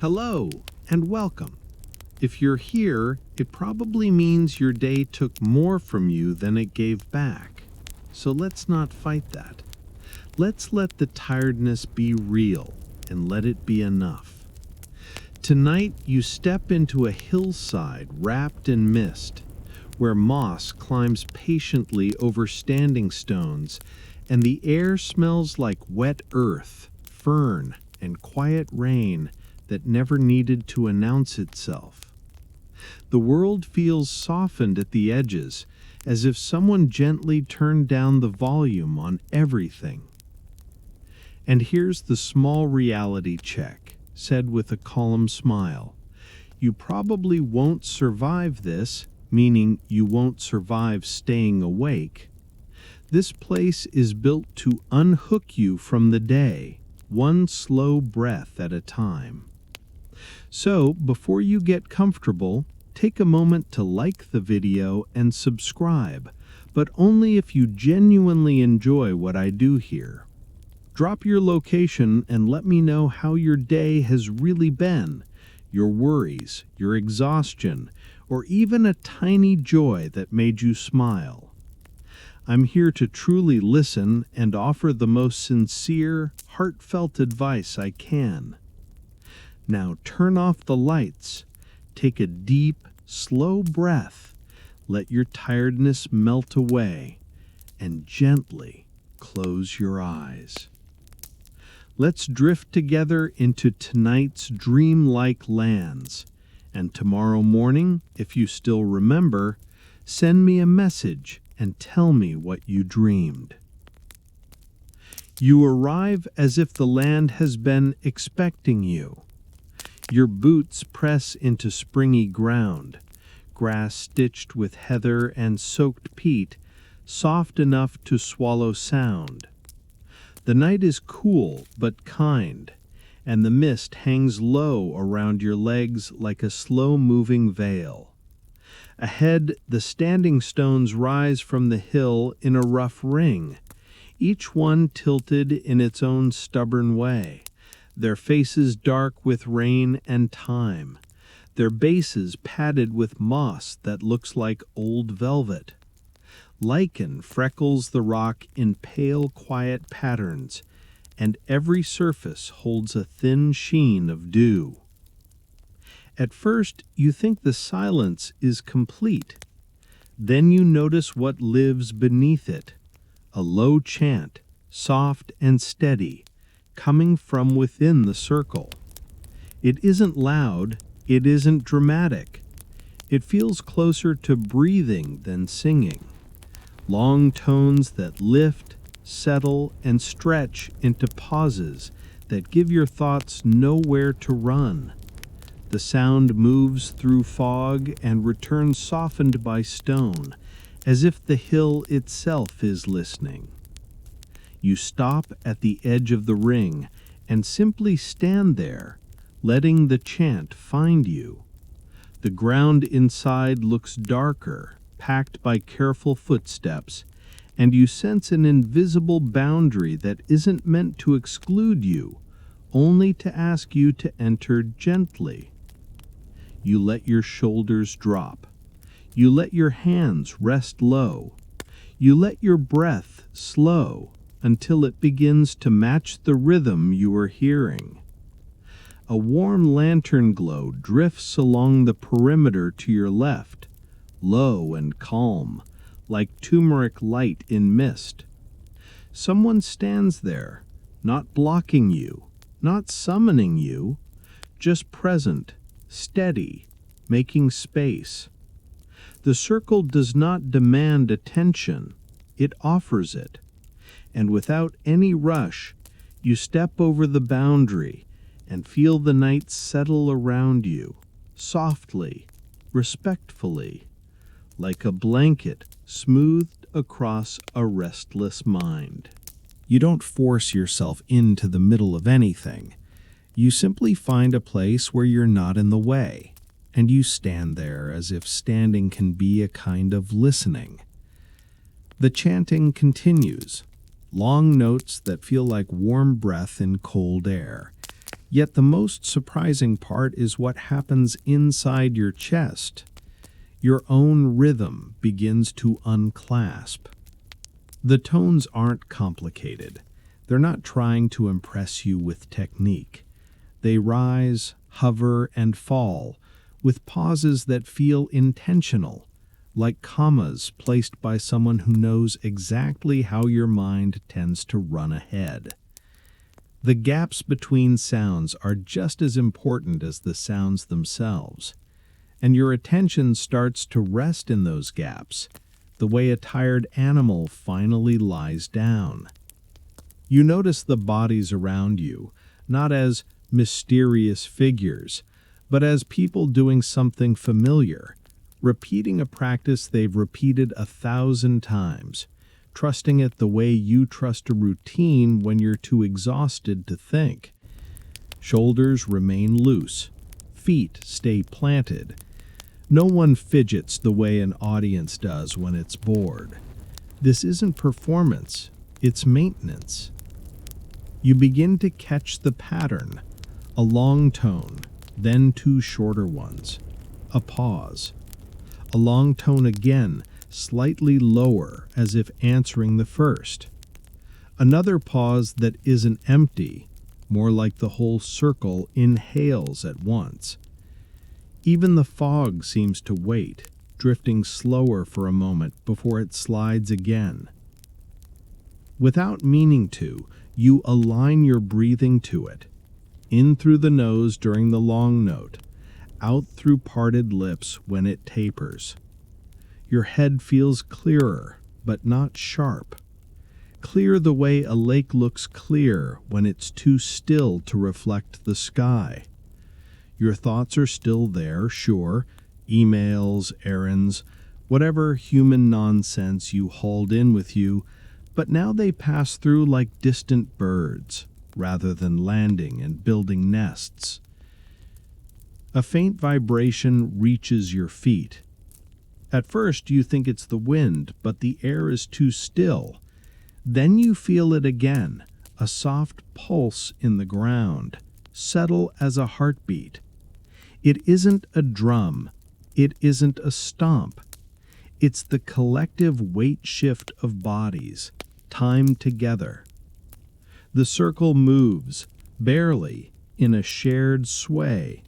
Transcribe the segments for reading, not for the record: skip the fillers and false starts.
Hello and welcome. If you're here, it probably means your day took more from you than it gave back. So let's not fight that. Let's let the tiredness be real and let it be enough. Tonight, you step into a hillside wrapped in mist, where moss climbs patiently over standing stones, and the air smells like wet earth, fern, and quiet rain that never needed to announce itself. The world feels softened at the edges, as if someone gently turned down the volume on everything. And here's the small reality check, said with a calm smile. You probably won't survive this, meaning you won't survive staying awake. This place is built to unhook you from the day, one slow breath at a time. So, before you get comfortable, take a moment to like the video and subscribe, but only if you genuinely enjoy what I do here. Drop your location and let me know how your day has really been, your worries, your exhaustion, or even a tiny joy that made you smile. I'm here to truly listen and offer the most sincere, heartfelt advice I can. Now turn off the lights, take a deep, slow breath, let your tiredness melt away, and gently close your eyes. Let's drift together into tonight's dreamlike lands, and tomorrow morning, if you still remember, send me a message and tell me what you dreamed. You arrive as if the land has been expecting you. Your boots press into springy ground, grass stitched with heather and soaked peat, soft enough to swallow sound. The night is cool but kind, and the mist hangs low around your legs like a slow-moving veil. Ahead, the standing stones rise from the hill in a rough ring, each one tilted in its own stubborn way, their faces dark with rain and time, their bases padded with moss that looks like old velvet. Lichen freckles the rock in pale, quiet patterns, and every surface holds a thin sheen of dew. At first, you think the silence is complete. Then you notice what lives beneath it, a low chant, soft and steady, coming from within the circle. It isn't loud, it isn't dramatic. It feels closer to breathing than singing. Long tones that lift, settle, and stretch into pauses that give your thoughts nowhere to run. The sound moves through fog and returns softened by stone, as if the hill itself is listening. You stop at the edge of the ring and simply stand there, letting the chant find you. The ground inside looks darker, packed by careful footsteps, and you sense an invisible boundary that isn't meant to exclude you, only to ask you to enter gently. You let your shoulders drop. You let your hands rest low. You let your breath slow until it begins to match the rhythm you are hearing. A warm lantern glow drifts along the perimeter to your left, low and calm, like turmeric light in mist. Someone stands there, not blocking you, not summoning you, just present, steady, making space. The circle does not demand attention, it offers it. And without any rush, you step over the boundary and feel the night settle around you, softly, respectfully, like a blanket smoothed across a restless mind. You don't force yourself into the middle of anything. You simply find a place where you're not in the way, and you stand there as if standing can be a kind of listening. The chanting continues, long notes that feel like warm breath in cold air. Yet the most surprising part is what happens inside your chest. Your own rhythm begins to unclasp. The tones aren't complicated. They're not trying to impress you with technique. They rise, hover, and fall, with pauses that feel intentional, like commas placed by someone who knows exactly how your mind tends to run ahead. The gaps between sounds are just as important as the sounds themselves, and your attention starts to rest in those gaps, the way a tired animal finally lies down. You notice the bodies around you, not as mysterious figures, but as people doing something familiar, repeating a practice they've repeated 1,000 times, trusting it the way you trust a routine when you're too exhausted to think. Shoulders remain loose, feet stay planted. No one fidgets the way an audience does when it's bored. This isn't performance, it's maintenance. You begin to catch the pattern, a long tone, then 2 shorter ones, a pause, a long tone again, slightly lower as if answering the first, another pause that isn't empty, more like the whole circle inhales at once. Even the fog seems to wait, drifting slower for a moment before it slides again. Without meaning to, you align your breathing to it, in through the nose during the long note, out through parted lips when it tapers. Your head feels clearer, but not sharp. Clear the way a lake looks clear when it's too still to reflect the sky. Your thoughts are still there, sure, emails, errands, whatever human nonsense you hauled in with you, but now they pass through like distant birds, rather than landing and building nests. A faint vibration reaches your feet. At first you think it's the wind, but the air is too still. Then you feel it again, a soft pulse in the ground, settle as a heartbeat. It isn't a drum, it isn't a stomp. It's the collective weight shift of bodies, timed together. The circle moves, barely, in a shared sway,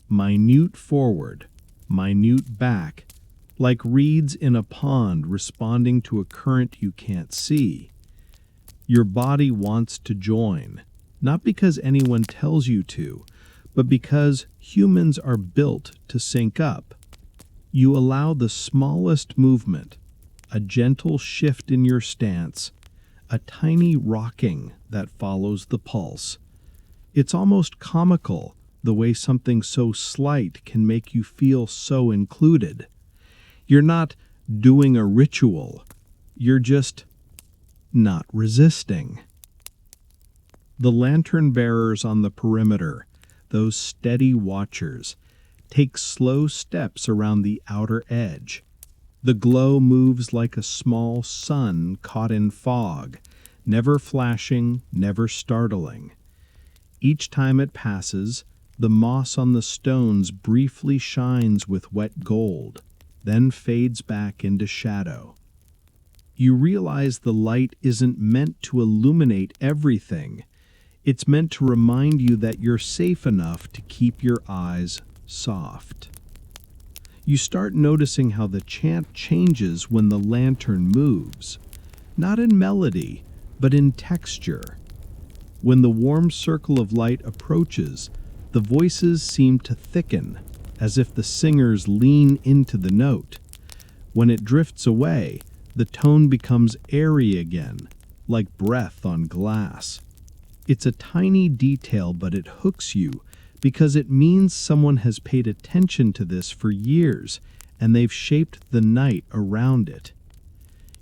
minute forward, minute back, like reeds in a pond responding to a current you can't see. Your body wants to join, not because anyone tells you to, but because humans are built to sync up. You allow the smallest movement, a gentle shift in your stance, a tiny rocking that follows the pulse. It's almost comical the way something so slight can make you feel so included. You're not doing a ritual, you're just not resisting. The lantern bearers on the perimeter, those steady watchers, take slow steps around the outer edge. The glow moves like a small sun caught in fog, never flashing, never startling. Each time it passes, the moss on the stones briefly shines with wet gold, then fades back into shadow. You realize the light isn't meant to illuminate everything. It's meant to remind you that you're safe enough to keep your eyes soft. You start noticing how the chant changes when the lantern moves, not in melody, but in texture. When the warm circle of light approaches, the voices seem to thicken, as if the singers lean into the note. When it drifts away, the tone becomes airy again, like breath on glass. It's a tiny detail, but it hooks you because it means someone has paid attention to this for years, and they've shaped the night around it.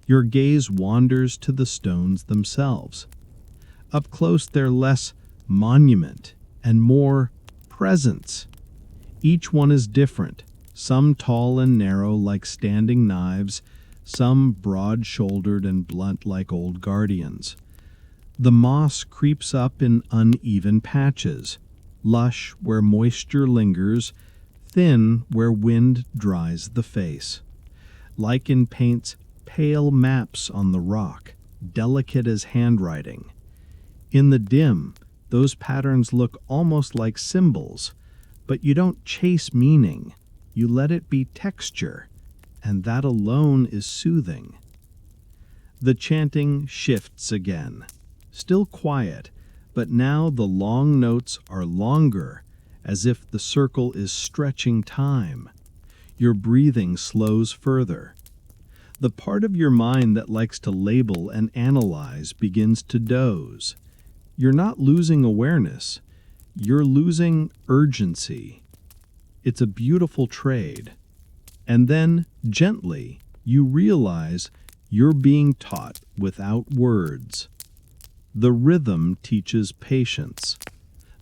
Your gaze wanders to the stones themselves. Up close, they're less monument and more presence. Each one is different, some tall and narrow like standing knives, some broad-shouldered and blunt like old guardians. The moss creeps up in uneven patches, lush where moisture lingers, thin where wind dries the face. Lichen paints pale maps on the rock, delicate as handwriting. In the dim, those patterns look almost like symbols, but you don't chase meaning. You let it be texture, and that alone is soothing. The chanting shifts again. Still quiet, but now the long notes are longer, as if the circle is stretching time. Your breathing slows further. The part of your mind that likes to label and analyze begins to doze. You're not losing awareness, you're losing urgency. It's a beautiful trade. And then, gently, you realize you're being taught without words. The rhythm teaches patience.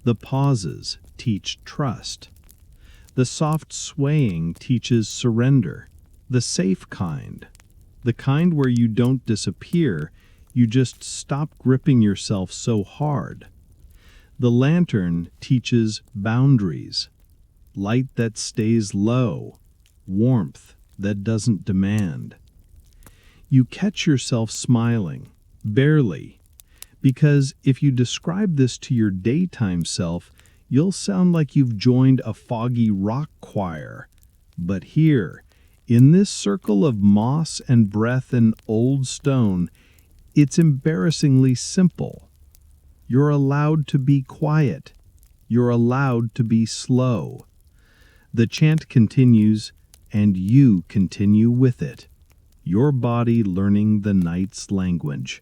The pauses teach trust. The soft swaying teaches surrender, the safe kind. The kind where you don't disappear, you just stop gripping yourself so hard. The lantern teaches boundaries, light that stays low, warmth that doesn't demand. You catch yourself smiling, barely, because if you describe this to your daytime self, you'll sound like you've joined a foggy rock choir. But here, in this circle of moss and breath and old stone, it's embarrassingly simple. You're allowed to be quiet. You're allowed to be slow. The chant continues, and you continue with it, your body learning the night's language.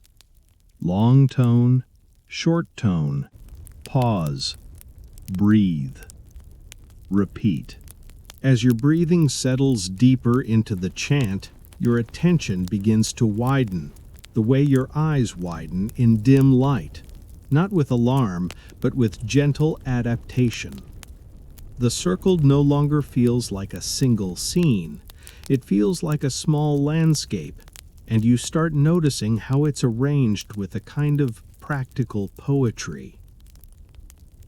Long tone, short tone, pause, breathe, repeat. As your breathing settles deeper into the chant, your attention begins to widen, the way your eyes widen in dim light, not with alarm, but with gentle adaptation. The circle no longer feels like a single scene. It feels like a small landscape, and you start noticing how it's arranged with a kind of practical poetry.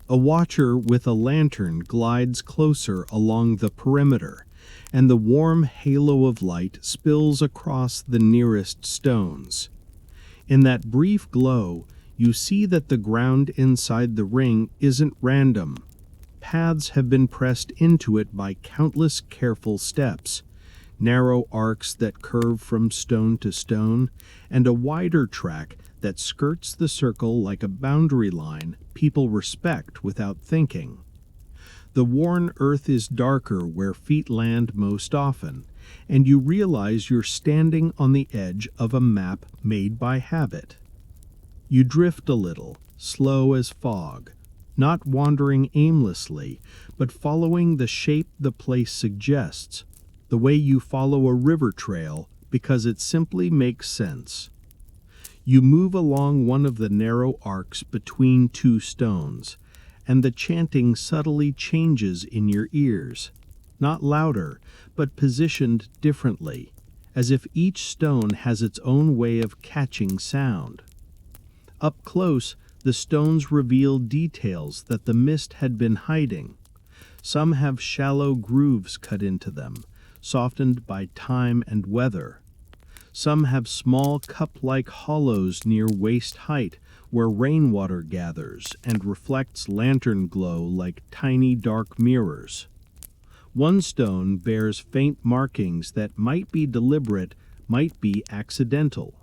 A watcher with a lantern glides closer along the perimeter, and the warm halo of light spills across the nearest stones. In that brief glow, you see that the ground inside the ring isn't random. Paths have been pressed into it by countless careful steps, narrow arcs that curve from stone to stone, and a wider track that skirts the circle like a boundary line people respect without thinking. The worn earth is darker where feet land most often, and you realize you're standing on the edge of a map made by habit. You drift a little, slow as fog, not wandering aimlessly, but following the shape the place suggests, the way you follow a river trail because it simply makes sense. You move along one of the narrow arcs between two stones, and the chanting subtly changes in your ears, not louder, but positioned differently, as if each stone has its own way of catching sound. Up close, the stones reveal details that the mist had been hiding. Some have shallow grooves cut into them, softened by time and weather. Some have small cup-like hollows near waist height where rainwater gathers and reflects lantern glow like tiny dark mirrors. One stone bears faint markings that might be deliberate, might be accidental.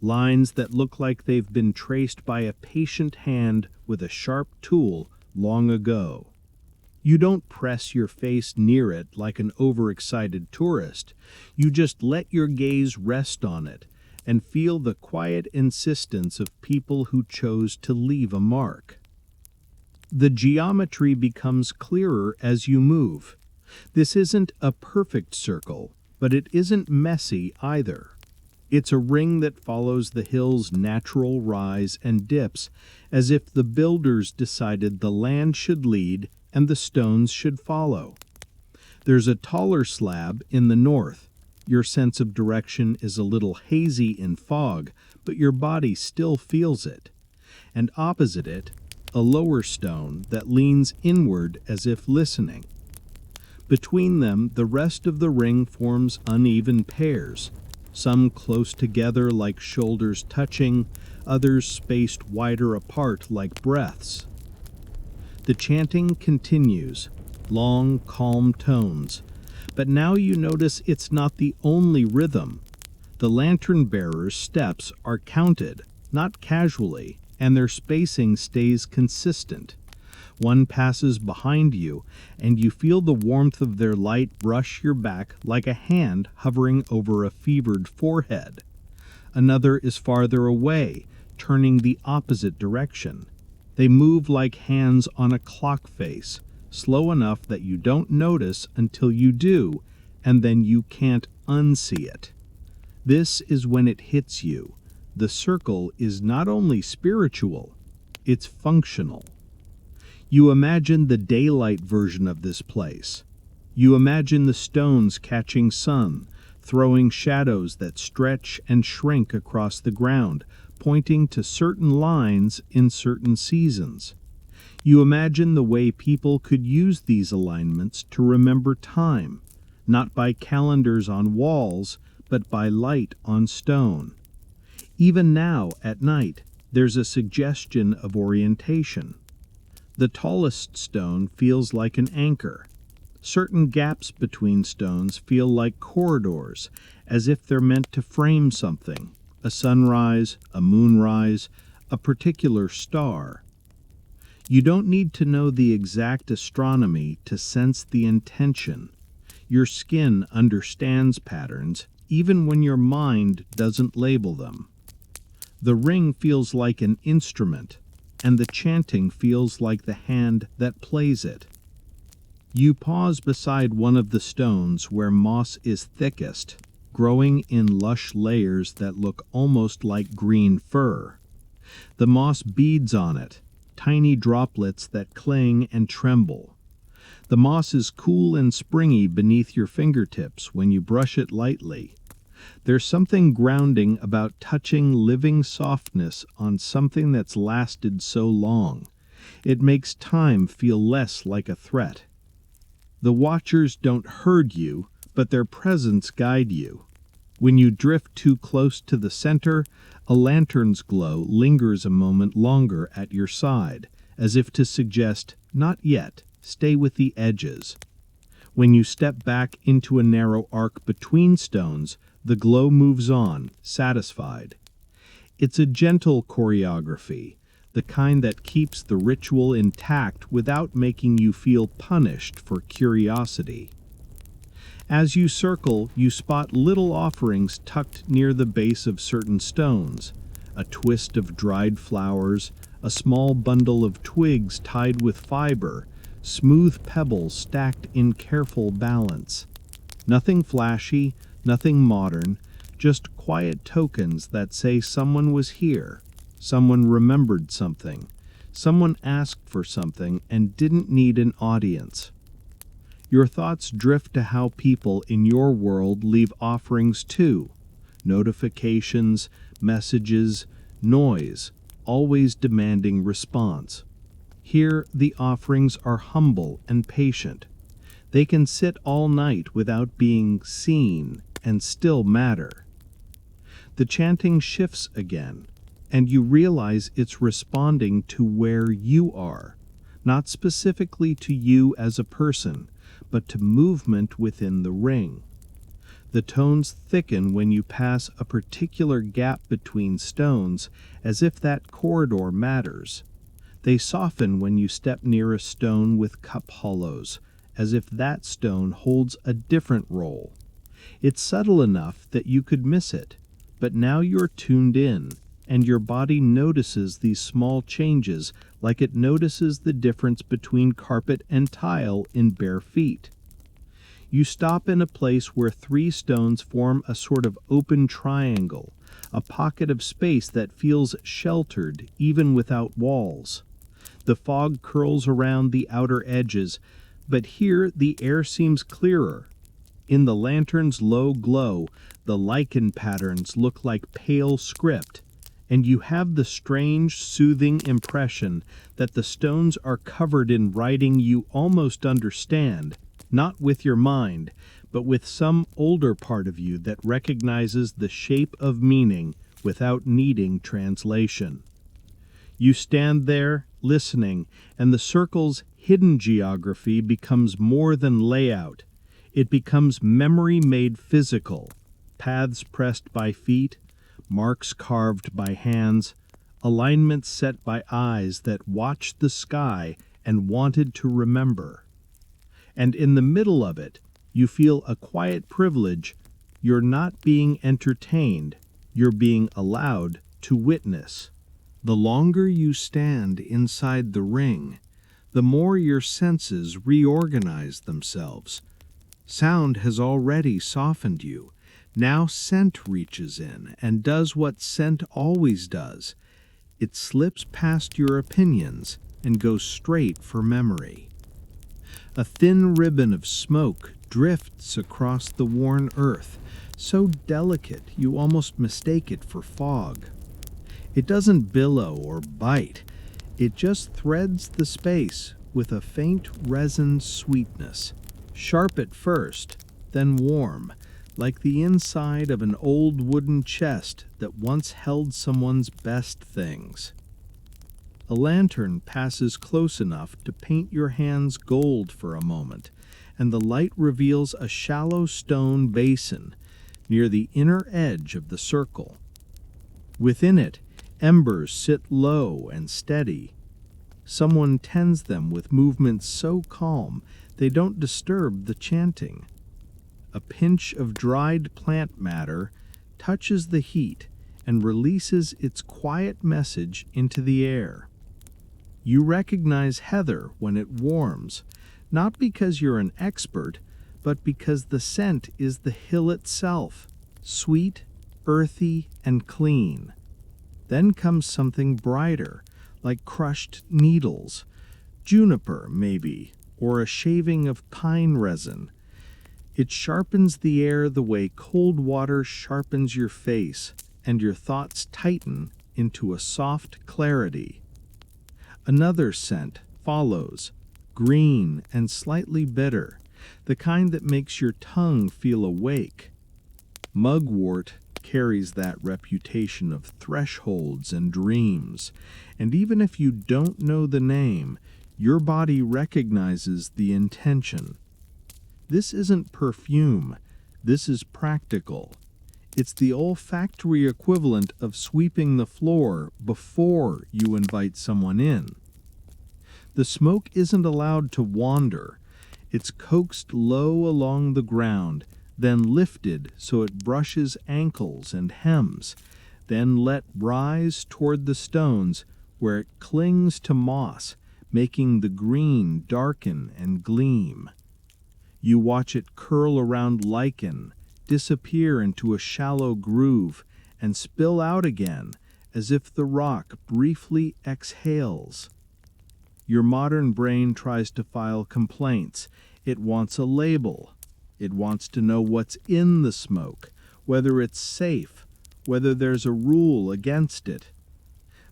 Lines that look like they've been traced by a patient hand with a sharp tool long ago. You don't press your face near it like an overexcited tourist. You just let your gaze rest on it and feel the quiet insistence of people who chose to leave a mark. The geometry becomes clearer as you move. This isn't a perfect circle, but it isn't messy either. It's a ring that follows the hill's natural rise and dips, as if the builders decided the land should lead and the stones should follow. There's a taller slab in the north. Your sense of direction is a little hazy in fog, but your body still feels it. And opposite it, a lower stone that leans inward as if listening. Between them, the rest of the ring forms uneven pairs, some close together like shoulders touching, others spaced wider apart like breaths. The chanting continues, long, calm tones, but now you notice it's not the only rhythm. The lantern bearer's steps are counted, not casually, and their spacing stays consistent. One passes behind you, and you feel the warmth of their light brush your back like a hand hovering over a fevered forehead. Another is farther away, turning the opposite direction. They move like hands on a clock face, slow enough that you don't notice until you do, and then you can't unsee it. This is when it hits you. The circle is not only spiritual, it's functional. You imagine the daylight version of this place. You imagine the stones catching sun, throwing shadows that stretch and shrink across the ground, pointing to certain lines in certain seasons. You imagine the way people could use these alignments to remember time, not by calendars on walls, but by light on stone. Even now, at night, there's a suggestion of orientation. The tallest stone feels like an anchor. Certain gaps between stones feel like corridors, as if they're meant to frame something, a sunrise, a moonrise, a particular star. You don't need to know the exact astronomy to sense the intention. Your skin understands patterns, even when your mind doesn't label them. The ring feels like an instrument, and the chanting feels like the hand that plays it. You pause beside one of the stones where moss is thickest, growing in lush layers that look almost like green fur. The moss beads on it, tiny droplets that cling and tremble. The moss is cool and springy beneath your fingertips when you brush it lightly. There's something grounding about touching living softness on something that's lasted so long. It makes time feel less like a threat. The watchers don't herd you, but their presence guide you. When you drift too close to the center, a lantern's glow lingers a moment longer at your side, as if to suggest, not yet, stay with the edges. When you step back into a narrow arc between stones, the glow moves on, satisfied. It's a gentle choreography, the kind that keeps the ritual intact without making you feel punished for curiosity. As you circle, you spot little offerings tucked near the base of certain stones, a twist of dried flowers, a small bundle of twigs tied with fiber, smooth pebbles stacked in careful balance. Nothing flashy, nothing modern, just quiet tokens that say someone was here, someone remembered something, someone asked for something and didn't need an audience. Your thoughts drift to how people in your world leave offerings too. Notifications, messages, noise, always demanding response. Here, the offerings are humble and patient. They can sit all night without being seen and still matter. The chanting shifts again, and you realize it's responding to where you are, not specifically to you as a person, but to movement within the ring. The tones thicken when you pass a particular gap between stones, as if that corridor matters. They soften when you step near a stone with cup hollows, as if that stone holds a different role. It's subtle enough that you could miss it, but now you're tuned in, and your body notices these small changes like it notices the difference between carpet and tile in bare feet. You stop in a place where 3 stones form a sort of open triangle, a pocket of space that feels sheltered even without walls. The fog curls around the outer edges, but here the air seems clearer. In the lantern's low glow, the lichen patterns look like pale script, and you have the strange, soothing impression that the stones are covered in writing you almost understand, not with your mind, but with some older part of you that recognizes the shape of meaning without needing translation. You stand there, listening, and the circle's hidden geography becomes more than layout. It becomes memory made physical, paths pressed by feet, marks carved by hands, alignments set by eyes that watched the sky and wanted to remember. And in the middle of it, you feel a quiet privilege. You're not being entertained, you're being allowed to witness. The longer you stand inside the ring, the more your senses reorganize themselves. Sound has already softened you. Now scent reaches in and does what scent always does. It slips past your opinions and goes straight for memory. A thin ribbon of smoke drifts across the worn earth, so delicate you almost mistake it for fog. It doesn't billow or bite, it just threads the space with a faint resin sweetness, sharp at first, then warm, like the inside of an old wooden chest that once held someone's best things. A lantern passes close enough to paint your hands gold for a moment, and the light reveals a shallow stone basin near the inner edge of the circle. Within it, embers sit low and steady. Someone tends them with movements so calm they don't disturb the chanting. A pinch of dried plant matter touches the heat and releases its quiet message into the air. You recognize heather when it warms, not because you're an expert, but because the scent is the hill itself, sweet, earthy, and clean. Then comes something brighter, like crushed needles, juniper maybe, or a shaving of pine resin. It sharpens the air the way cold water sharpens your face, and your thoughts tighten into a soft clarity. Another scent follows, green and slightly bitter, the kind that makes your tongue feel awake. Mugwort carries that reputation of thresholds and dreams, and even if you don't know the name, your body recognizes the intention. This isn't perfume, this is practical. It's the olfactory equivalent of sweeping the floor before you invite someone in. The smoke isn't allowed to wander. It's coaxed low along the ground, then lifted so it brushes ankles and hems, then let rise toward the stones where it clings to moss, making the green darken and gleam. You watch it curl around lichen, disappear into a shallow groove, and spill out again as if the rock briefly exhales. Your modern brain tries to file complaints. It wants a label. It wants to know what's in the smoke, whether it's safe, whether there's a rule against it.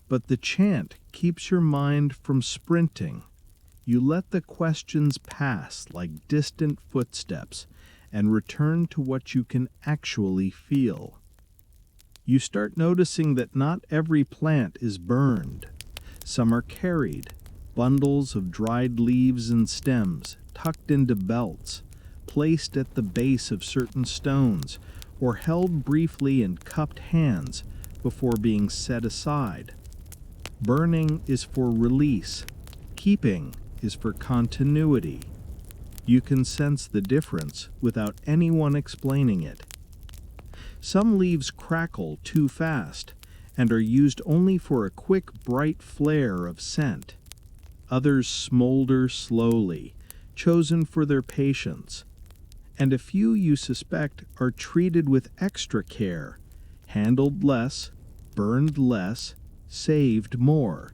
But the chant keeps your mind from sprinting. You let the questions pass like distant footsteps and return to what you can actually feel. You start noticing that not every plant is burned. Some are carried, bundles of dried leaves and stems tucked into belts, placed at the base of certain stones, or held briefly in cupped hands before being set aside. Burning is for release. Keeping is for continuity. You can sense the difference without anyone explaining it. Some leaves crackle too fast and are used only for a quick, bright flare of scent. Others smolder slowly, chosen for their patience. And a few you suspect are treated with extra care, handled less, burned less, saved more,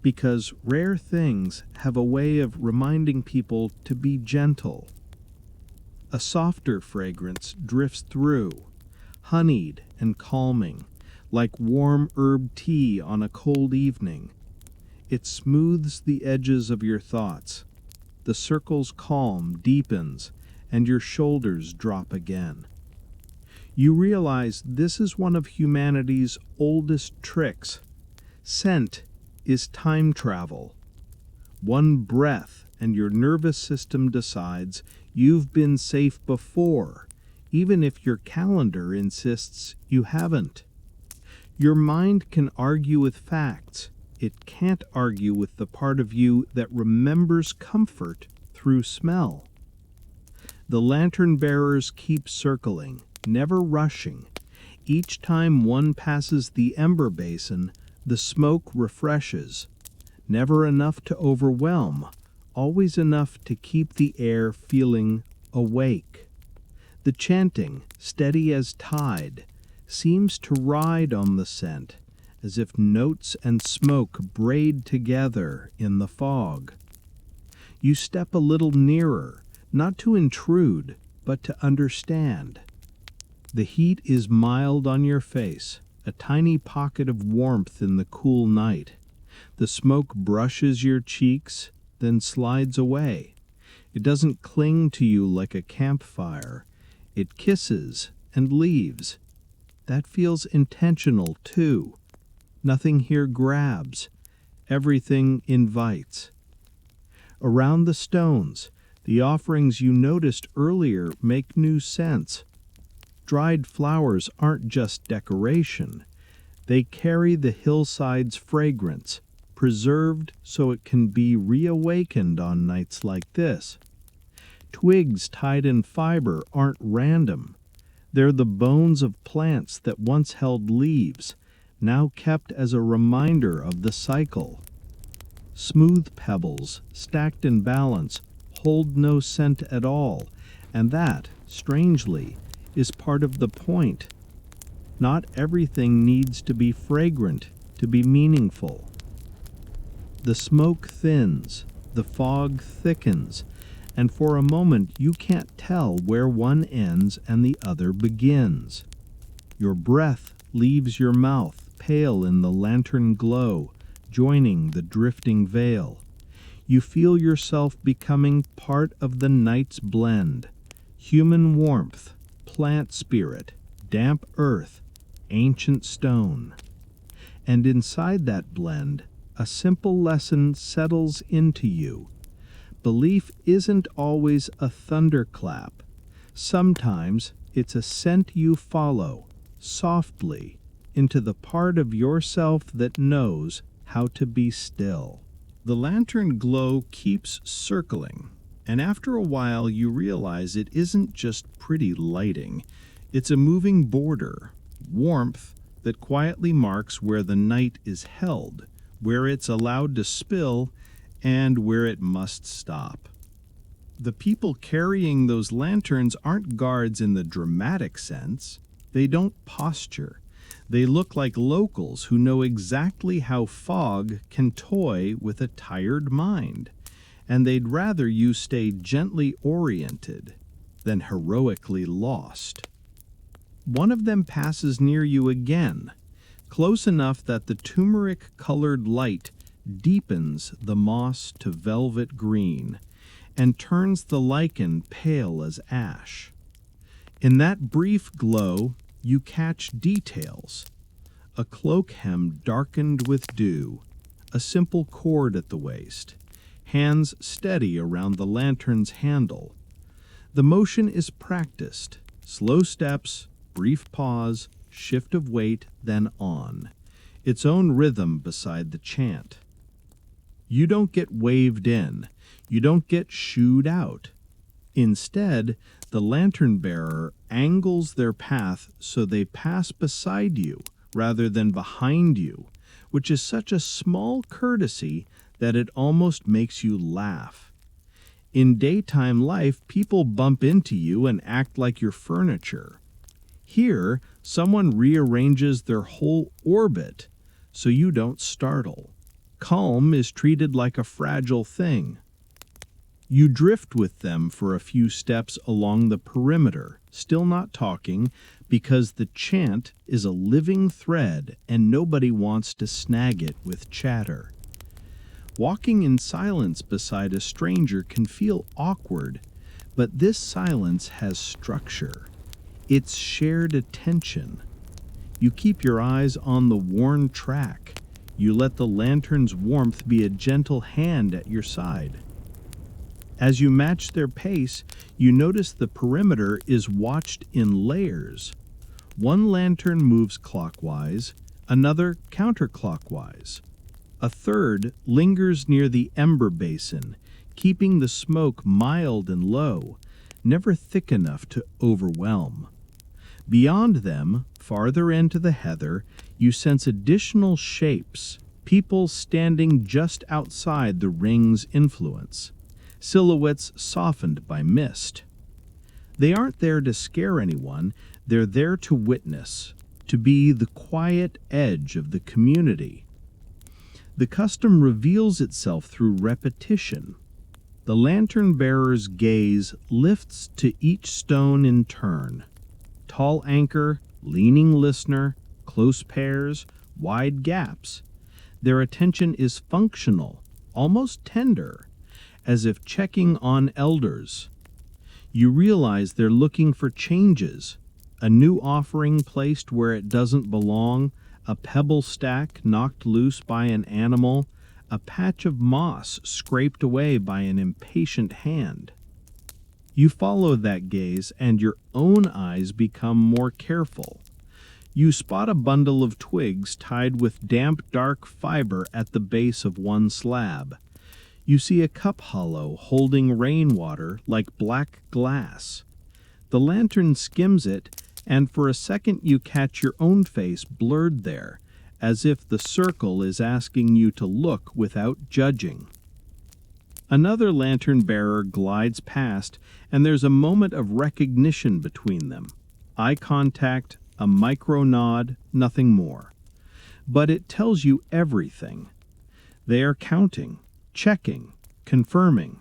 because rare things have a way of reminding people to be gentle. A softer fragrance drifts through, honeyed and calming, like warm herb tea on a cold evening. It smooths the edges of your thoughts. The circle's calm deepens, and your shoulders drop again. You realize this is one of humanity's oldest tricks. Scent is time travel. One breath, and your nervous system decides you've been safe before, even if your calendar insists you haven't. Your mind can argue with facts. It can't argue with the part of you that remembers comfort through smell. The lantern bearers keep circling, never rushing. Each time one passes the ember basin, the smoke refreshes. Never enough to overwhelm, always enough to keep the air feeling awake. The chanting, steady as tide, seems to ride on the scent, as if notes and smoke braid together in the fog. You step a little nearer, not to intrude, but to understand. The heat is mild on your face, a tiny pocket of warmth in the cool night. The smoke brushes your cheeks, then slides away. It doesn't cling to you like a campfire. It kisses and leaves. That feels intentional, too. Nothing here grabs. Everything invites. Around the stones, the offerings you noticed earlier make new sense. Dried flowers aren't just decoration. They carry the hillside's fragrance, preserved so it can be reawakened on nights like this. Twigs tied in fiber aren't random. They're the bones of plants that once held leaves, now kept as a reminder of the cycle. Smooth pebbles, stacked in balance, hold no scent at all, and that, strangely, is part of the point. Not everything needs to be fragrant to be meaningful. The smoke thins, the fog thickens, and for a moment you can't tell where one ends and the other begins. Your breath leaves your mouth, pale in the lantern glow, joining the drifting veil. You feel yourself becoming part of the night's blend. Human warmth, plant spirit, damp earth, ancient stone. And inside that blend, a simple lesson settles into you. Belief isn't always a thunderclap. Sometimes it's a scent you follow, softly, into the part of yourself that knows how to be still. The lantern glow keeps circling, and after a while you realize it isn't just pretty lighting. It's a moving border, warmth that quietly marks where the night is held, where it's allowed to spill, and where it must stop. The people carrying those lanterns aren't guards in the dramatic sense. They don't posture. They look like locals who know exactly how fog can toy with a tired mind, and they'd rather you stay gently oriented than heroically lost. One of them passes near you again, close enough that the turmeric-colored light deepens the moss to velvet green and turns the lichen pale as ash. In that brief glow, you catch details. A cloak hem darkened with dew, a simple cord at the waist, hands steady around the lantern's handle. The motion is practiced, slow steps, brief pause, shift of weight, then on, its own rhythm beside the chant. You don't get waved in, you don't get shooed out. Instead, the lantern bearer angles their path so they pass beside you rather than behind you, which is such a small courtesy that it almost makes you laugh. In daytime life, people bump into you and act like you're furniture. Here, someone rearranges their whole orbit so you don't startle. Calm is treated like a fragile thing. You drift with them for a few steps along the perimeter, still not talking, because the chant is a living thread and nobody wants to snag it with chatter. Walking in silence beside a stranger can feel awkward, but this silence has structure. It's shared attention. You keep your eyes on the worn track. You let the lantern's warmth be a gentle hand at your side. As you match their pace, you notice the perimeter is watched in layers. One lantern moves clockwise, another counterclockwise. A third lingers near the ember basin, keeping the smoke mild and low, never thick enough to overwhelm. Beyond them, farther into the heather, you sense additional shapes, people standing just outside the ring's influence, silhouettes softened by mist. They aren't there to scare anyone, they're there to witness, to be the quiet edge of the community. The custom reveals itself through repetition. The lantern-bearer's gaze lifts to each stone in turn. Tall anchor, leaning listener, close pairs, wide gaps. Their attention is functional, almost tender, as if checking on elders. You realize they're looking for changes, a new offering placed where it doesn't belong, a pebble stack knocked loose by an animal, a patch of moss scraped away by an impatient hand. You follow that gaze and your own eyes become more careful. You spot a bundle of twigs tied with damp, dark fiber at the base of one slab. You see a cup hollow holding rainwater like black glass. The lantern skims it, and for a second you catch your own face blurred there, as if the circle is asking you to look without judging. Another lantern-bearer glides past, and there's a moment of recognition between them. Eye contact, a micro-nod, nothing more. But it tells you everything. They are counting, checking, confirming.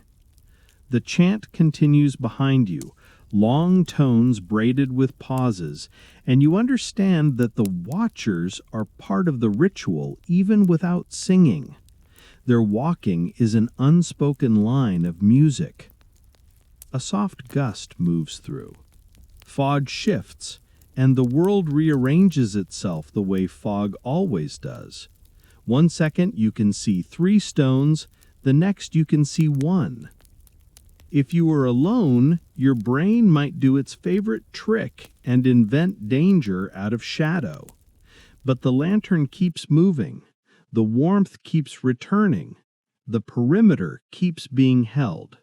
The chant continues behind you, long tones braided with pauses, and you understand that the watchers are part of the ritual even without singing. Their walking is an unspoken line of music. A soft gust moves through. Fog shifts, and the world rearranges itself the way fog always does. 1 second you can see 3 stones, the next you can see 1. If you were alone, your brain might do its favorite trick and invent danger out of shadow. But the lantern keeps moving. The warmth keeps returning. The perimeter keeps being held.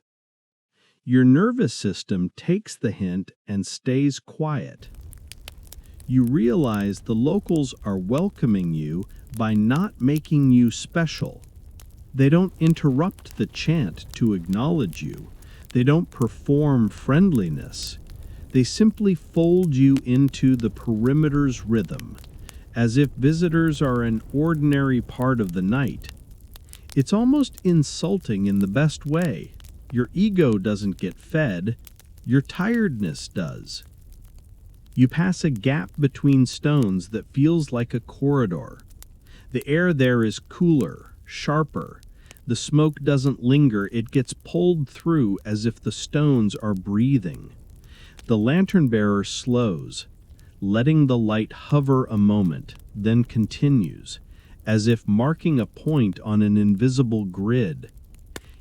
Your nervous system takes the hint and stays quiet. You realize the locals are welcoming you by not making you special. They don't interrupt the chant to acknowledge you. They don't perform friendliness. They simply fold you into the perimeter's rhythm, as if visitors are an ordinary part of the night. It's almost insulting in the best way. Your ego doesn't get fed, your tiredness does. You pass a gap between stones that feels like a corridor. The air there is cooler, sharper. The smoke doesn't linger, it gets pulled through as if the stones are breathing. The lantern-bearer slows, letting the light hover a moment, then continues, as if marking a point on an invisible grid.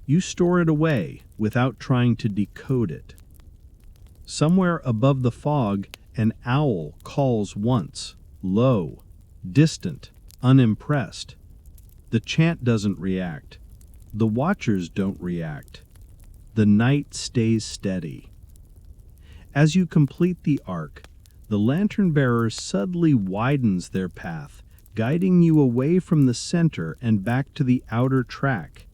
You store it away without trying to decode it. Somewhere above the fog, an owl calls once, low, distant, unimpressed. The chant doesn't react. The watchers don't react. The night stays steady. As you complete the arc, the lantern-bearer suddenly widens their path, guiding you away from the center and back to the outer track.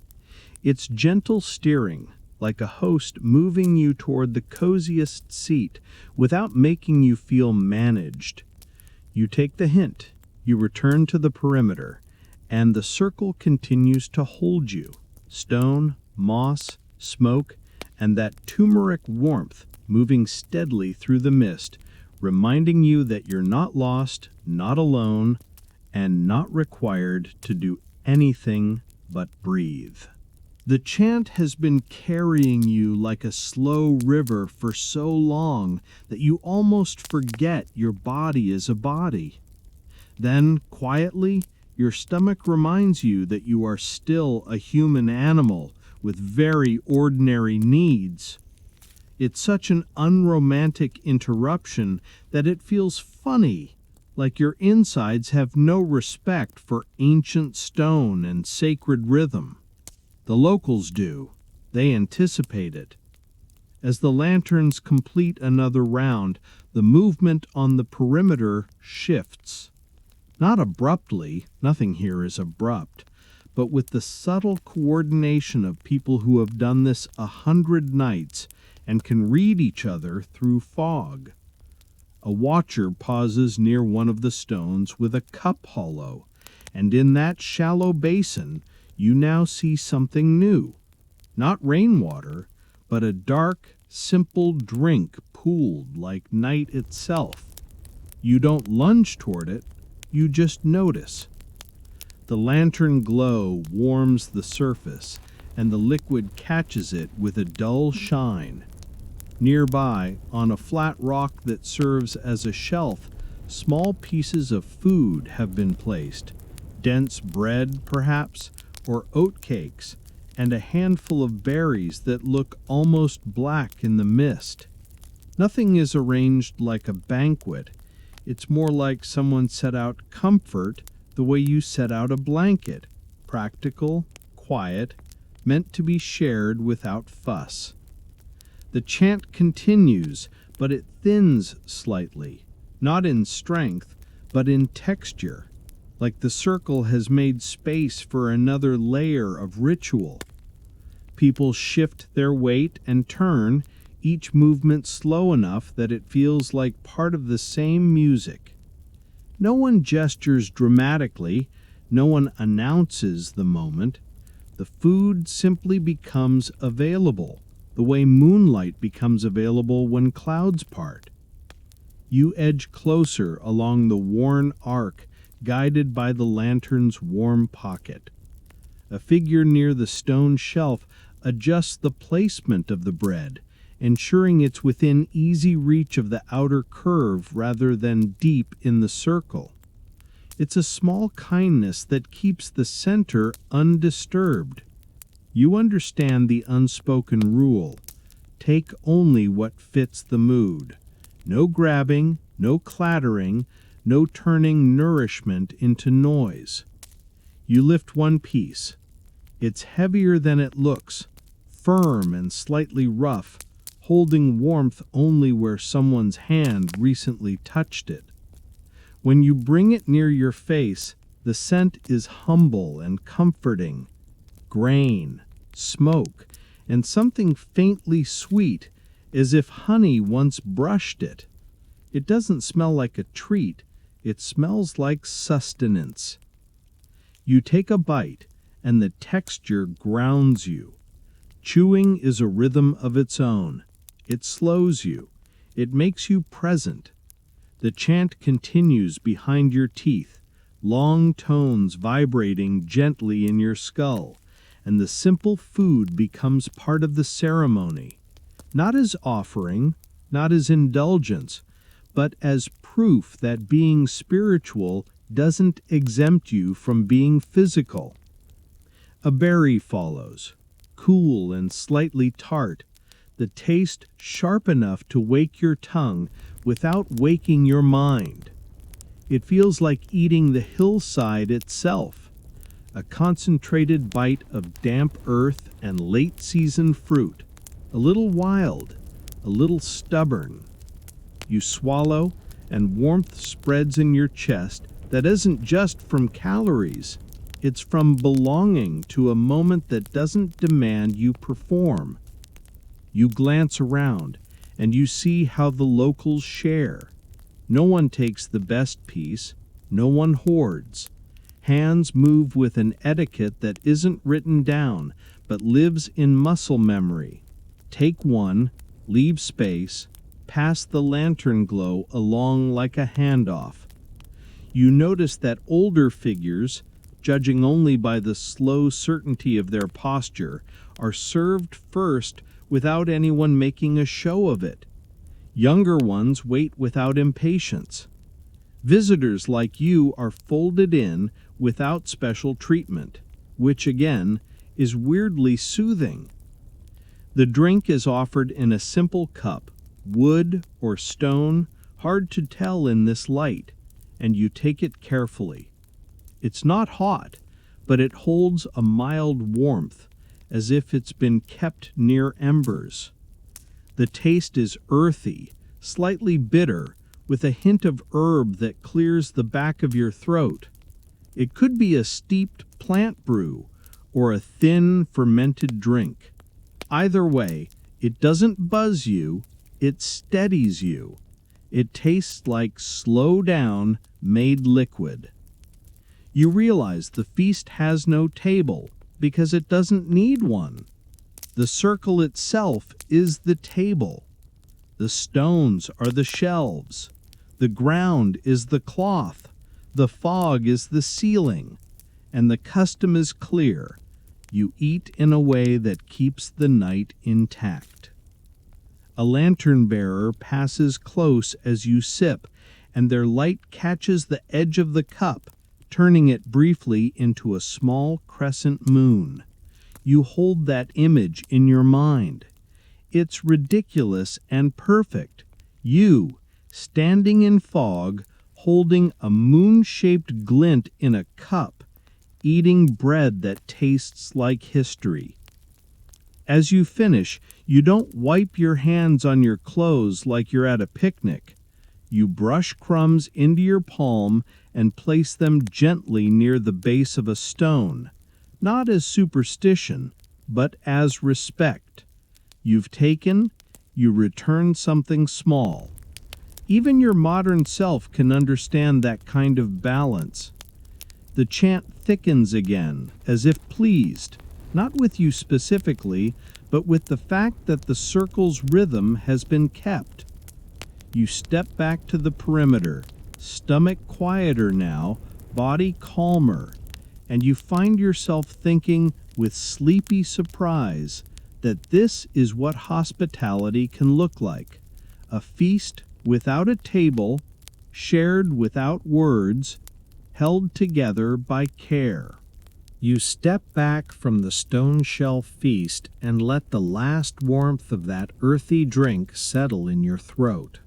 It's gentle steering, like a host moving you toward the coziest seat without making you feel managed. You take the hint, you return to the perimeter, and the circle continues to hold you. Stone, moss, smoke, and that turmeric warmth moving steadily through the mist, reminding you that you're not lost, not alone, and not required to do anything but breathe. The chant has been carrying you like a slow river for so long that you almost forget your body is a body. Then, quietly, your stomach reminds you that you are still a human animal with very ordinary needs. It's such an unromantic interruption that it feels funny, like your insides have no respect for ancient stone and sacred rhythm. The locals do. They anticipate it. As the lanterns complete another round, the movement on the perimeter shifts. Not abruptly, nothing here is abrupt, but with the subtle coordination of people who have done this 100 nights and can read each other through fog. A watcher pauses near one of the stones with a cup hollow, and in that shallow basin you now see something new. Not rainwater, but a dark, simple drink pooled like night itself. You don't lunge toward it, you just notice. The lantern glow warms the surface, and the liquid catches it with a dull shine. Nearby, on a flat rock that serves as a shelf, small pieces of food have been placed. Dense bread, perhaps, or oat cakes, and a handful of berries that look almost black in the mist. Nothing is arranged like a banquet. It's more like someone set out comfort the way you set out a blanket, practical, quiet, meant to be shared without fuss. The chant continues, but it thins slightly, not in strength, but in texture, like the circle has made space for another layer of ritual. People shift their weight and turn, each movement slow enough that it feels like part of the same music. No one gestures dramatically, no one announces the moment. The food simply becomes available, the way moonlight becomes available when clouds part. You edge closer along the worn arc, guided by the lantern's warm pocket. A figure near the stone shelf adjusts the placement of the bread, ensuring it's within easy reach of the outer curve rather than deep in the circle. It's a small kindness that keeps the center undisturbed. You understand the unspoken rule. Take only what fits the mood. No grabbing, no clattering, no turning nourishment into noise. You lift one piece. It's heavier than it looks, firm and slightly rough, holding warmth only where someone's hand recently touched it. When you bring it near your face, the scent is humble and comforting. Grain, smoke, and something faintly sweet, as if honey once brushed it. It doesn't smell like a treat, it smells like sustenance. You take a bite, and the texture grounds you. Chewing is a rhythm of its own. It slows you. It makes you present. The chant continues behind your teeth, long tones vibrating gently in your skull, and the simple food becomes part of the ceremony, not as offering, not as indulgence, but as proof that being spiritual doesn't exempt you from being physical. A berry follows, cool and slightly tart, the taste sharp enough to wake your tongue without waking your mind. It feels like eating the hillside itself, a concentrated bite of damp earth and late-season fruit, a little wild, a little stubborn. You swallow, and warmth spreads in your chest that isn't just from calories. It's from belonging to a moment that doesn't demand you perform. You glance around, and you see how the locals share. No one takes the best piece, no one hoards. Hands move with an etiquette that isn't written down, but lives in muscle memory. Take one, leave space, pass the lantern glow along like a handoff. You notice that older figures, judging only by the slow certainty of their posture, are served first without anyone making a show of it. Younger ones wait without impatience. Visitors like you are folded in without special treatment, which again is weirdly soothing. The drink is offered in a simple cup, wood or stone, hard to tell in this light, and you take it carefully. It's not hot, but it holds a mild warmth, as if it's been kept near embers. The taste is earthy, slightly bitter, with a hint of herb that clears the back of your throat. It could be a steeped plant brew or a thin, fermented drink. Either way, it doesn't buzz you, it steadies you. It tastes like slow down, made liquid. You realize the feast has no table because it doesn't need one. The circle itself is the table. The stones are the shelves. The ground is the cloth. The fog is the ceiling. And the custom is clear. You eat in a way that keeps the night intact. A lantern bearer passes close as you sip, and their light catches the edge of the cup, turning it briefly into a small crescent moon. You hold that image in your mind. It's ridiculous and perfect. You, standing in fog, holding a moon-shaped glint in a cup, eating bread that tastes like history. As you finish, you don't wipe your hands on your clothes like you're at a picnic. You brush crumbs into your palm and place them gently near the base of a stone, not as superstition, but as respect. You've taken, you return something small. Even your modern self can understand that kind of balance. The chant thickens again, as if pleased, not with you specifically, but with the fact that the circle's rhythm has been kept. You step back to the perimeter, stomach quieter now, body calmer, and you find yourself thinking with sleepy surprise that this is what hospitality can look like. A feast without a table, shared without words, held together by care. You step back from the stone shelf feast and let the last warmth of that earthy drink settle in your throat.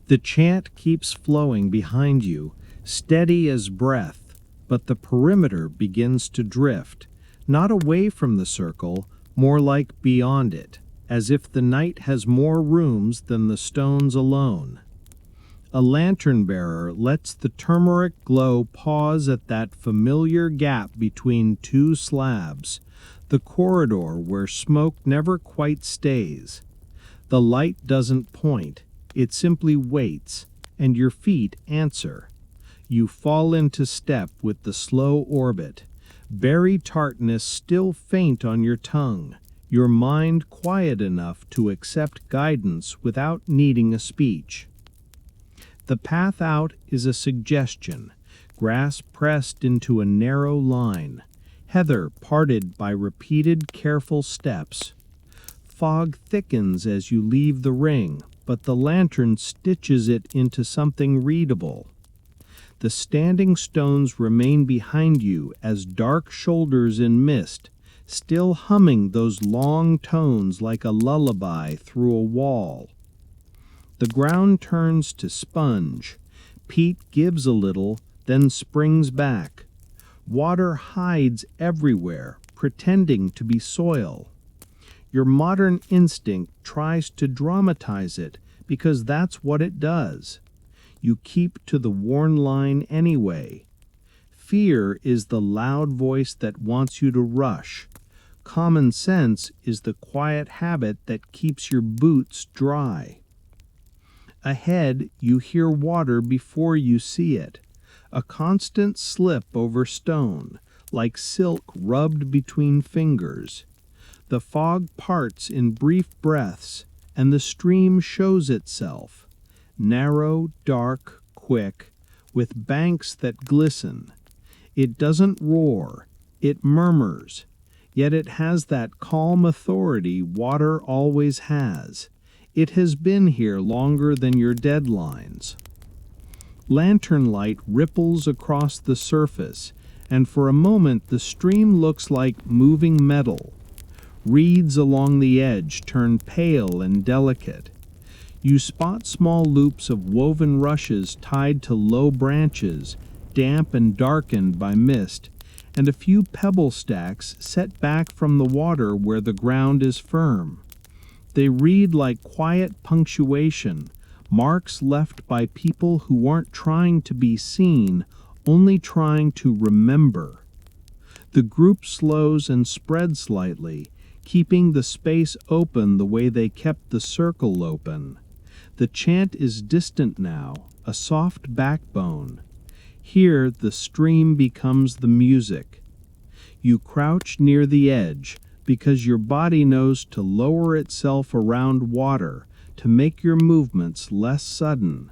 The chant keeps flowing behind you, steady as breath, but the perimeter begins to drift, not away from the circle, more like beyond it, as if the night has more rooms than the stones alone. A lantern bearer lets the turmeric glow pause at that familiar gap between two slabs, the corridor where smoke never quite stays. The light doesn't point, it simply waits, and your feet answer. You fall into step with the slow orbit, berry tartness still faint on your tongue, your mind quiet enough to accept guidance without needing a speech. The path out is a suggestion, grass pressed into a narrow line, heather parted by repeated careful steps. Fog thickens as you leave the ring, but the lantern stitches it into something readable. The standing stones remain behind you as dark shoulders in mist, still humming those long tones like a lullaby through a wall. The ground turns to sponge. Peat gives a little, then springs back. Water hides everywhere, pretending to be soil. Your modern instinct tries to dramatize it because that's what it does. You keep to the worn line anyway. Fear is the loud voice that wants you to rush. Common sense is the quiet habit that keeps your boots dry. Ahead, you hear water before you see it, a constant slip over stone, like silk rubbed between fingers. The fog parts in brief breaths, and the stream shows itself, narrow, dark, quick, with banks that glisten. It doesn't roar, it murmurs, yet it has that calm authority water always has. It has been here longer than your deadlines. Lantern light ripples across the surface, and for a moment the stream looks like moving metal. Reeds along the edge turn pale and delicate. You spot small loops of woven rushes tied to low branches, damp and darkened by mist, and a few pebble stacks set back from the water where the ground is firm. They read like quiet punctuation, marks left by people who weren't trying to be seen, only trying to remember. The group slows and spreads slightly, keeping the space open the way they kept the circle open. The chant is distant now, a soft backbone. Here the stream becomes the music. You crouch near the edge because your body knows to lower itself around water to make your movements less sudden.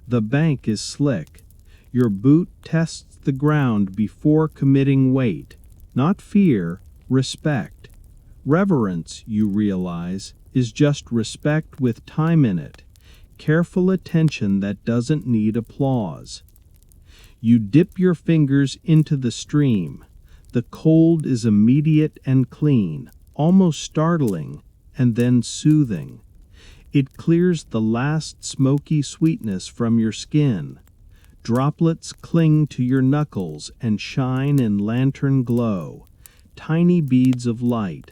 The bank is slick. Your boot tests the ground before committing weight. Not fear, respect. Reverence, you realize, is just respect with time in it. Careful attention that doesn't need applause. You dip your fingers into the stream. The cold is immediate and clean, almost startling, and then soothing. It clears the last smoky sweetness from your skin. Droplets cling to your knuckles and shine in lantern glow, tiny beads of light,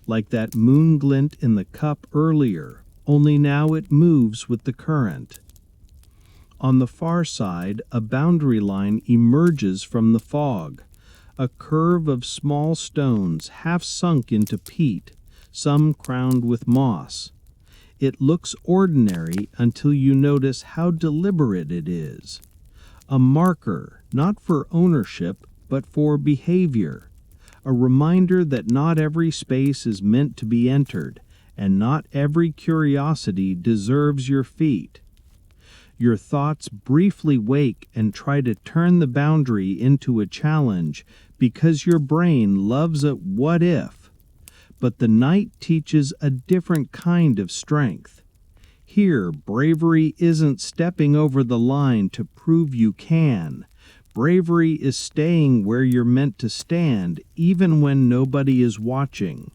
like that moon glint in the cup earlier, only now it moves with the current. On the far side, a boundary line emerges from the fog, a curve of small stones half sunk into peat, some crowned with moss. It looks ordinary until you notice how deliberate it is. A marker, not for ownership, but for behavior. A reminder that not every space is meant to be entered, and not every curiosity deserves your feet. Your thoughts briefly wake and try to turn the boundary into a challenge because your brain loves a what if. But the night teaches a different kind of strength. Here, bravery isn't stepping over the line to prove you can. Bravery is staying where you're meant to stand, even when nobody is watching.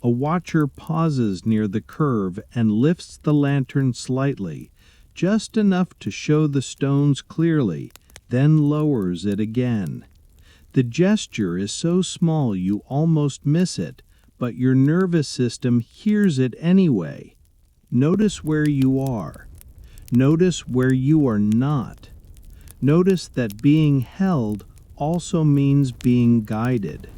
A watcher pauses near the curve and lifts the lantern slightly, just enough to show the stones clearly, then lowers it again. The gesture is so small you almost miss it, but your nervous system hears it anyway. Notice where you are. Notice where you are not. Notice that being held also means being guided.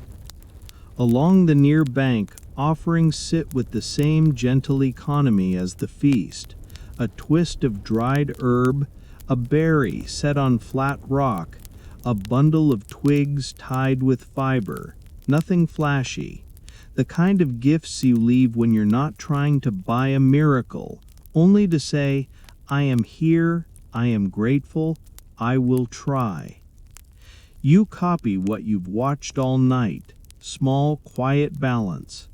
Along the near bank, offerings sit with the same gentle economy as the feast. A twist of dried herb, a berry set on flat rock, a bundle of twigs tied with fiber. Nothing flashy. The kind of gifts you leave when you're not trying to buy a miracle, only to say, I am here, I am grateful, I will try. You copy what you've watched all night, small, quiet balance.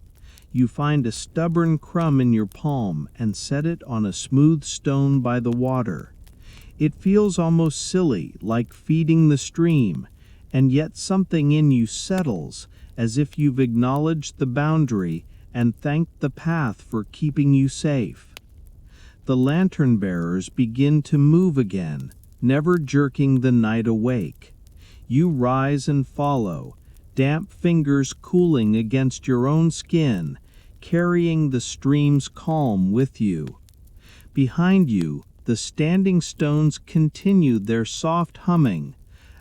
You find a stubborn crumb in your palm and set it on a smooth stone by the water. It feels almost silly, like feeding the stream, and yet something in you settles, as if you've acknowledged the boundary and thanked the path for keeping you safe. The lantern bearers begin to move again, never jerking the night awake. You rise and follow, damp fingers cooling against your own skin, carrying the stream's calm with you. Behind you, the standing stones continue their soft humming.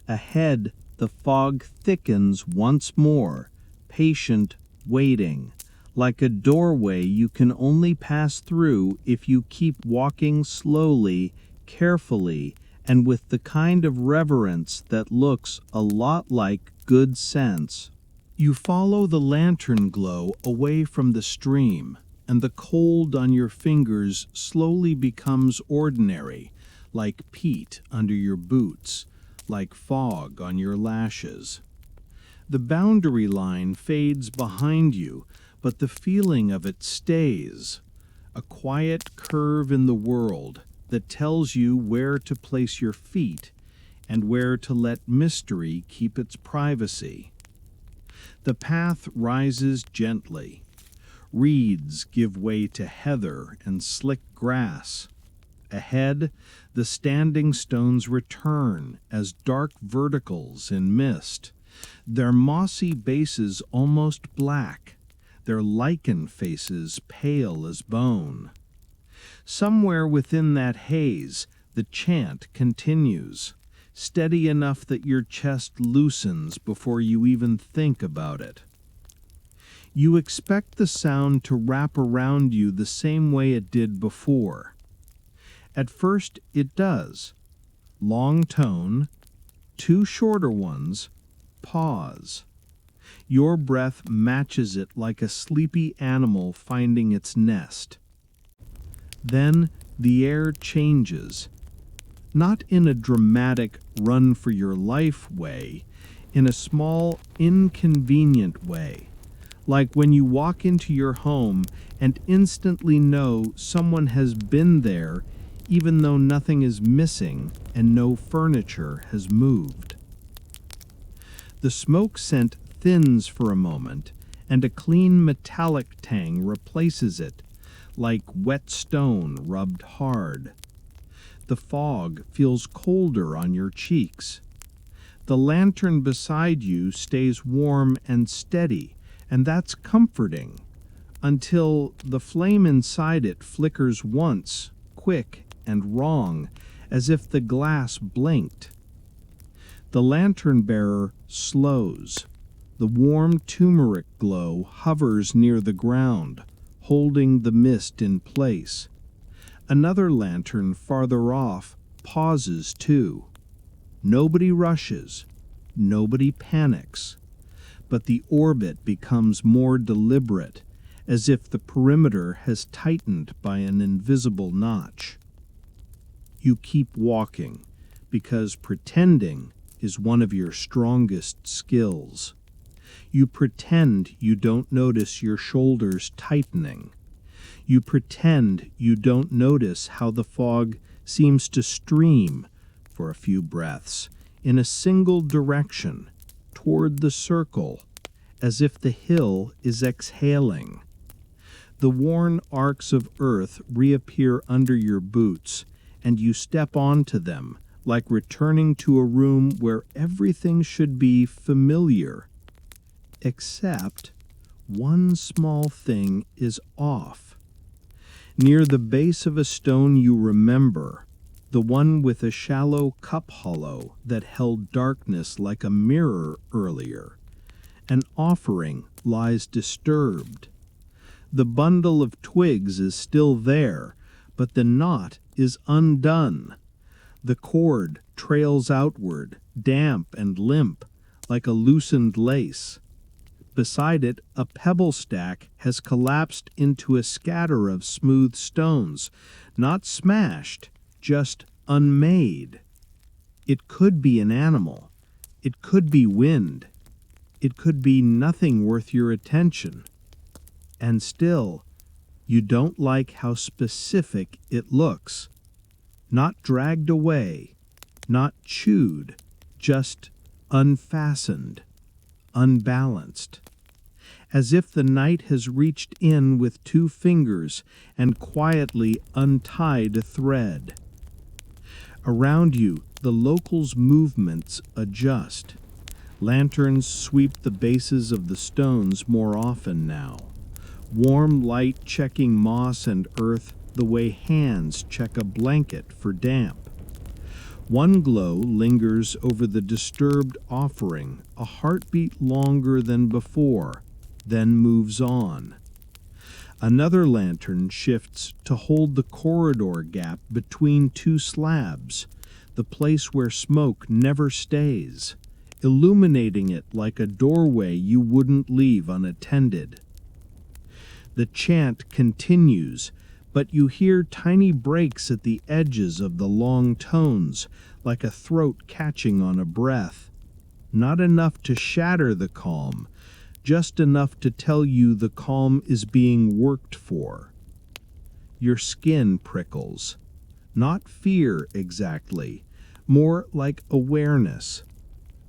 Ahead, the fog thickens once more, patient, waiting, like a doorway you can only pass through if you keep walking slowly, carefully, and with the kind of reverence that looks a lot like good sense. You follow the lantern glow away from the stream, and the cold on your fingers slowly becomes ordinary, like peat under your boots, like fog on your lashes. The boundary line fades behind you, but the feeling of it stays, a quiet curve in the world that tells you where to place your feet and where to let mystery keep its privacy. The path rises gently. Reeds give way to heather and slick grass. Ahead, the standing stones return as dark verticals in mist, their mossy bases almost black, their lichen faces pale as bone. Somewhere within that haze, the chant continues, steady enough that your chest loosens before you even think about it. You expect the sound to wrap around you the same way it did before. At first, it does. Long tone, two shorter ones, pause. Your breath matches it like a sleepy animal finding its nest. Then the air changes, not in a dramatic run-for-your-life way, in a small, inconvenient way, like when you walk into your home and instantly know someone has been there even though nothing is missing and no furniture has moved. The smoke scent thins for a moment, and a clean metallic tang replaces it, like wet stone rubbed hard. The fog feels colder on your cheeks. The lantern beside you stays warm and steady, and that's comforting, until the flame inside it flickers once, quick and wrong, as if the glass blinked. The lantern bearer slows. The warm turmeric glow hovers near the ground, holding the mist in place. Another lantern farther off pauses too. Nobody rushes, nobody panics, but the orbit becomes more deliberate, as if the perimeter has tightened by an invisible notch. You keep walking, because pretending is one of your strongest skills. You pretend you don't notice your shoulders tightening. You pretend you don't notice how the fog seems to stream, for a few breaths, in a single direction, toward the circle, as if the hill is exhaling. The worn arcs of earth reappear under your boots, and you step onto them, like returning to a room where everything should be familiar. Except one small thing is off. Near the base of a stone you remember, the one with a shallow cup hollow that held darkness like a mirror earlier, an offering lies disturbed. The bundle of twigs is still there, but the knot is undone. The cord trails outward, damp and limp, like a loosened lace. Beside it, a pebble stack has collapsed into a scatter of smooth stones, not smashed, just unmade. It could be an animal. It could be wind. It could be nothing worth your attention. And still, you don't like how specific it looks. Not dragged away, not chewed, just unfastened, unbalanced. As if the night has reached in with two fingers and quietly untied a thread. Around you, the locals' movements adjust. Lanterns sweep the bases of the stones more often now. Warm light checking moss and earth the way hands check a blanket for damp. One glow lingers over the disturbed offering, a heartbeat longer than before, then moves on. Another lantern shifts to hold the corridor gap between two slabs, the place where smoke never stays, illuminating it like a doorway you wouldn't leave unattended. The chant continues, but you hear tiny breaks at the edges of the long tones, like a throat catching on a breath. Not enough to shatter the calm, just enough to tell you the calm is being worked for. Your skin prickles. Not fear exactly, more like awareness.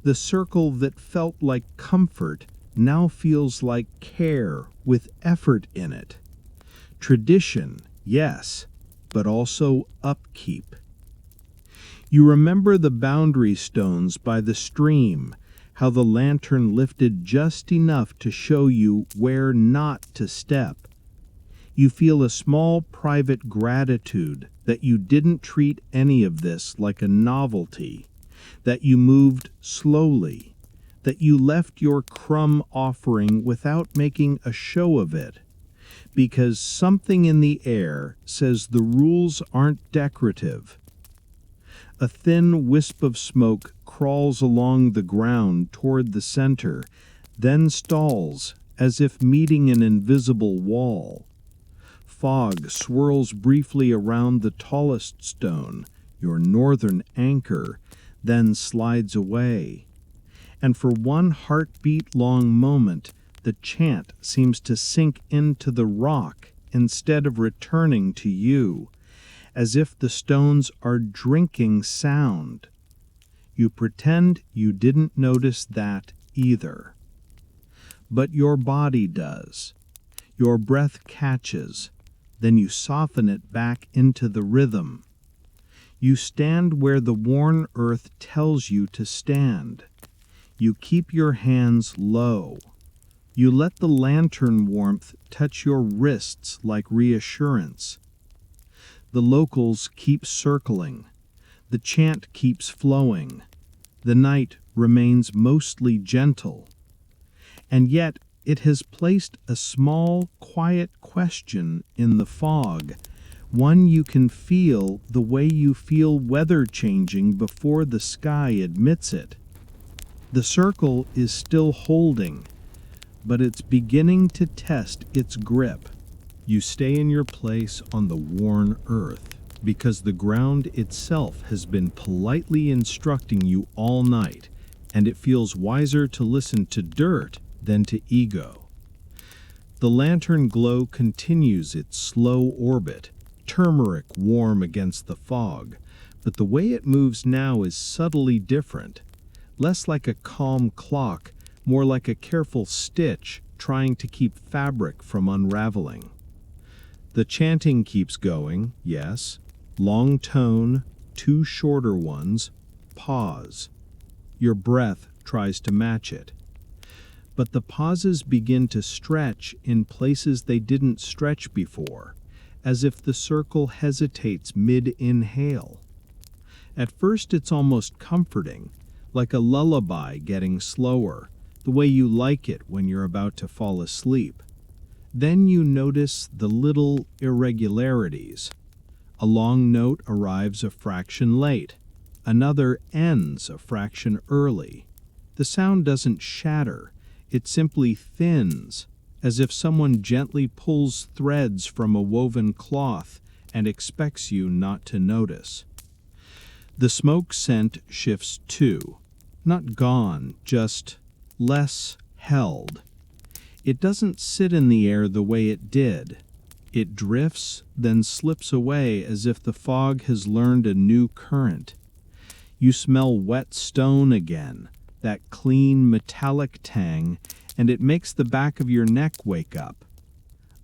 The circle that felt like comfort now feels like care with effort in it. Tradition, yes, but also upkeep. You remember the boundary stones by the stream, how the lantern lifted just enough to show you where not to step. You feel a small private gratitude that you didn't treat any of this like a novelty, that you moved slowly, that you left your crumb offering without making a show of it, because something in the air says the rules aren't decorative. A thin wisp of smoke crawls along the ground toward the center, then stalls as if meeting an invisible wall. Fog swirls briefly around the tallest stone, your northern anchor, then slides away. And for one heartbeat-long moment, the chant seems to sink into the rock instead of returning to you, as if the stones are drinking sound. You pretend you didn't notice that either. But your body does. Your breath catches, then you soften it back into the rhythm. You stand where the worn earth tells you to stand. You keep your hands low. You let the lantern warmth touch your wrists like reassurance. The locals keep circling. The chant keeps flowing. The night remains mostly gentle. And yet it has placed a small, quiet question in the fog, one you can feel the way you feel weather changing before the sky admits it. The circle is still holding, but it's beginning to test its grip. You stay in your place on the worn earth, because the ground itself has been politely instructing you all night, and it feels wiser to listen to dirt than to ego. The lantern glow continues its slow orbit, turmeric warm against the fog, but the way it moves now is subtly different, less like a calm clock, more like a careful stitch trying to keep fabric from unraveling. The chanting keeps going, yes, long tone, two shorter ones, pause. Your breath tries to match it. But the pauses begin to stretch in places they didn't stretch before, as if the circle hesitates mid-inhale. At first it's almost comforting, like a lullaby getting slower, the way you like it when you're about to fall asleep. Then you notice the little irregularities. A long note arrives a fraction late. Another ends a fraction early. The sound doesn't shatter. It simply thins, as if someone gently pulls threads from a woven cloth and expects you not to notice. The smoke scent shifts too. Not gone, just less held. It doesn't sit in the air the way it did. It drifts, then slips away as if the fog has learned a new current. You smell wet stone again, that clean metallic tang, and it makes the back of your neck wake up.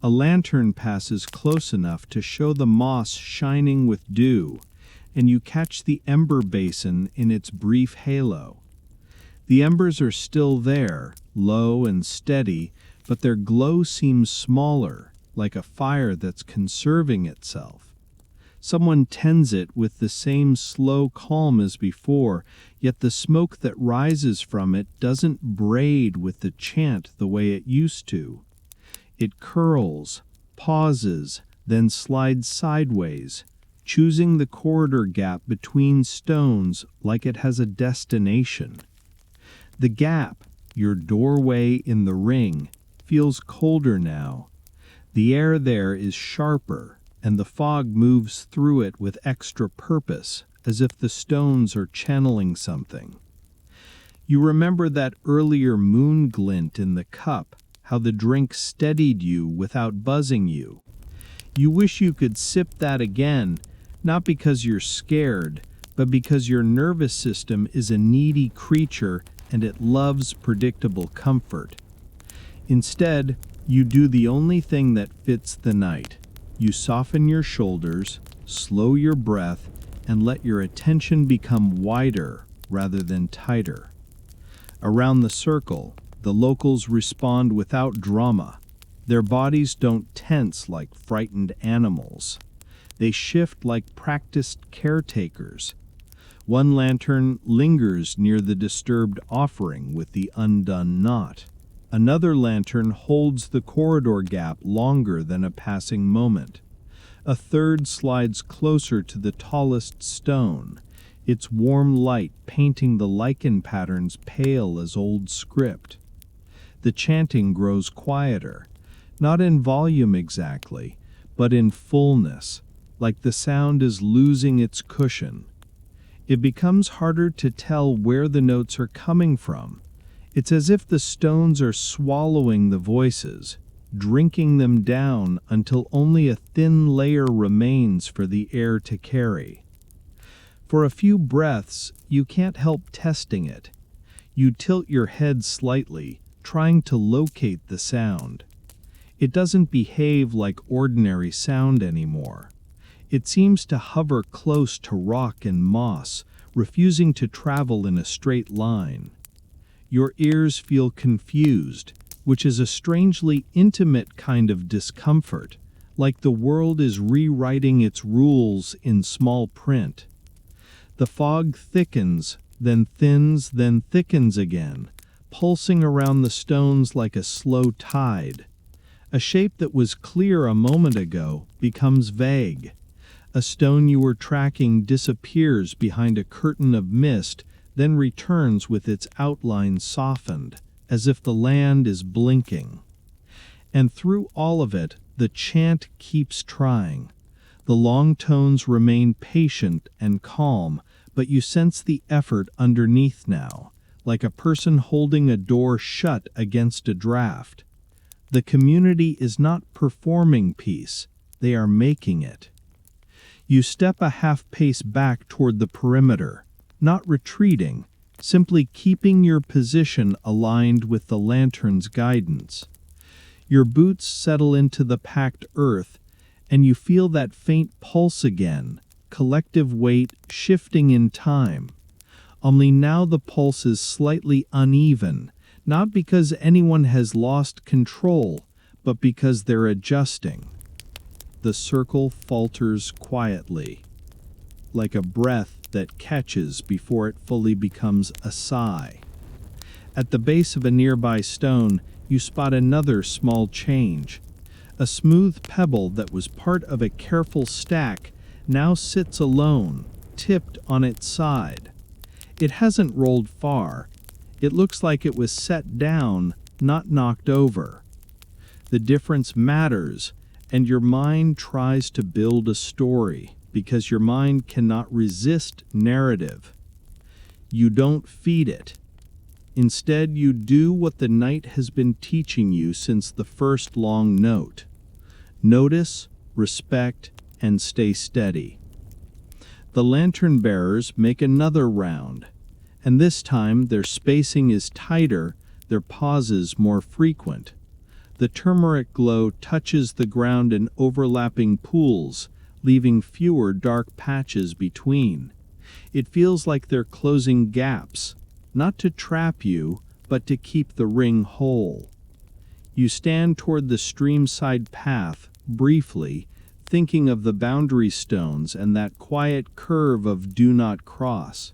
A lantern passes close enough to show the moss shining with dew, and you catch the ember basin in its brief halo. The embers are still there, low and steady, but their glow seems smaller, like a fire that's conserving itself. Someone tends it with the same slow calm as before, yet the smoke that rises from it doesn't braid with the chant the way it used to. It curls, pauses, then slides sideways, choosing the corridor gap between stones like it has a destination. The gap, your doorway in the ring, feels colder now. The air there is sharper, and the fog moves through it with extra purpose, as if the stones are channeling something. You remember that earlier moon glint in the cup, how the drink steadied you without buzzing you. You wish you could sip that again, not because you're scared, but because your nervous system is a needy creature and it loves predictable comfort. Instead, you do the only thing that fits the night. You soften your shoulders, slow your breath, and let your attention become wider rather than tighter. Around the circle, the locals respond without drama. Their bodies don't tense like frightened animals. They shift like practiced caretakers. One lantern lingers near the disturbed offering with the undone knot. Another lantern holds the corridor gap longer than a passing moment. A third slides closer to the tallest stone, its warm light painting the lichen patterns pale as old script. The chanting grows quieter, not in volume exactly, but in fullness, like the sound is losing its cushion. It becomes harder to tell where the notes are coming from. It's as if the stones are swallowing the voices, drinking them down until only a thin layer remains for the air to carry. For a few breaths, you can't help testing it. You tilt your head slightly, trying to locate the sound. It doesn't behave like ordinary sound anymore. It seems to hover close to rock and moss, refusing to travel in a straight line. Your ears feel confused, which is a strangely intimate kind of discomfort, like the world is rewriting its rules in small print. The fog thickens, then thins, then thickens again, pulsing around the stones like a slow tide. A shape that was clear a moment ago becomes vague. A stone you were tracking disappears behind a curtain of mist, then returns with its outline softened, as if the land is blinking. And through all of it, the chant keeps trying. The long tones remain patient and calm, but you sense the effort underneath now, like a person holding a door shut against a draft. The community is not performing peace, they are making it. You step a half pace back toward the perimeter, not retreating, simply keeping your position aligned with the lantern's guidance. Your boots settle into the packed earth, and you feel that faint pulse again, collective weight shifting in time. Only now the pulse is slightly uneven, not because anyone has lost control, but because they're adjusting. The circle falters quietly, like a breath that catches before it fully becomes a sigh. At the base of a nearby stone, you spot another small change. A smooth pebble that was part of a careful stack now sits alone, tipped on its side. It hasn't rolled far. It looks like it was set down, not knocked over. The difference matters, and your mind tries to build a story, because your mind cannot resist narrative. You don't feed it. Instead, you do what the night has been teaching you since the first long note. Notice, respect, and stay steady. The lantern bearers make another round, and this time their spacing is tighter, their pauses more frequent. The turmeric glow touches the ground in overlapping pools, leaving fewer dark patches between. It feels like they're closing gaps, not to trap you, but to keep the ring whole. You stand toward the streamside path, briefly, thinking of the boundary stones and that quiet curve of do not cross.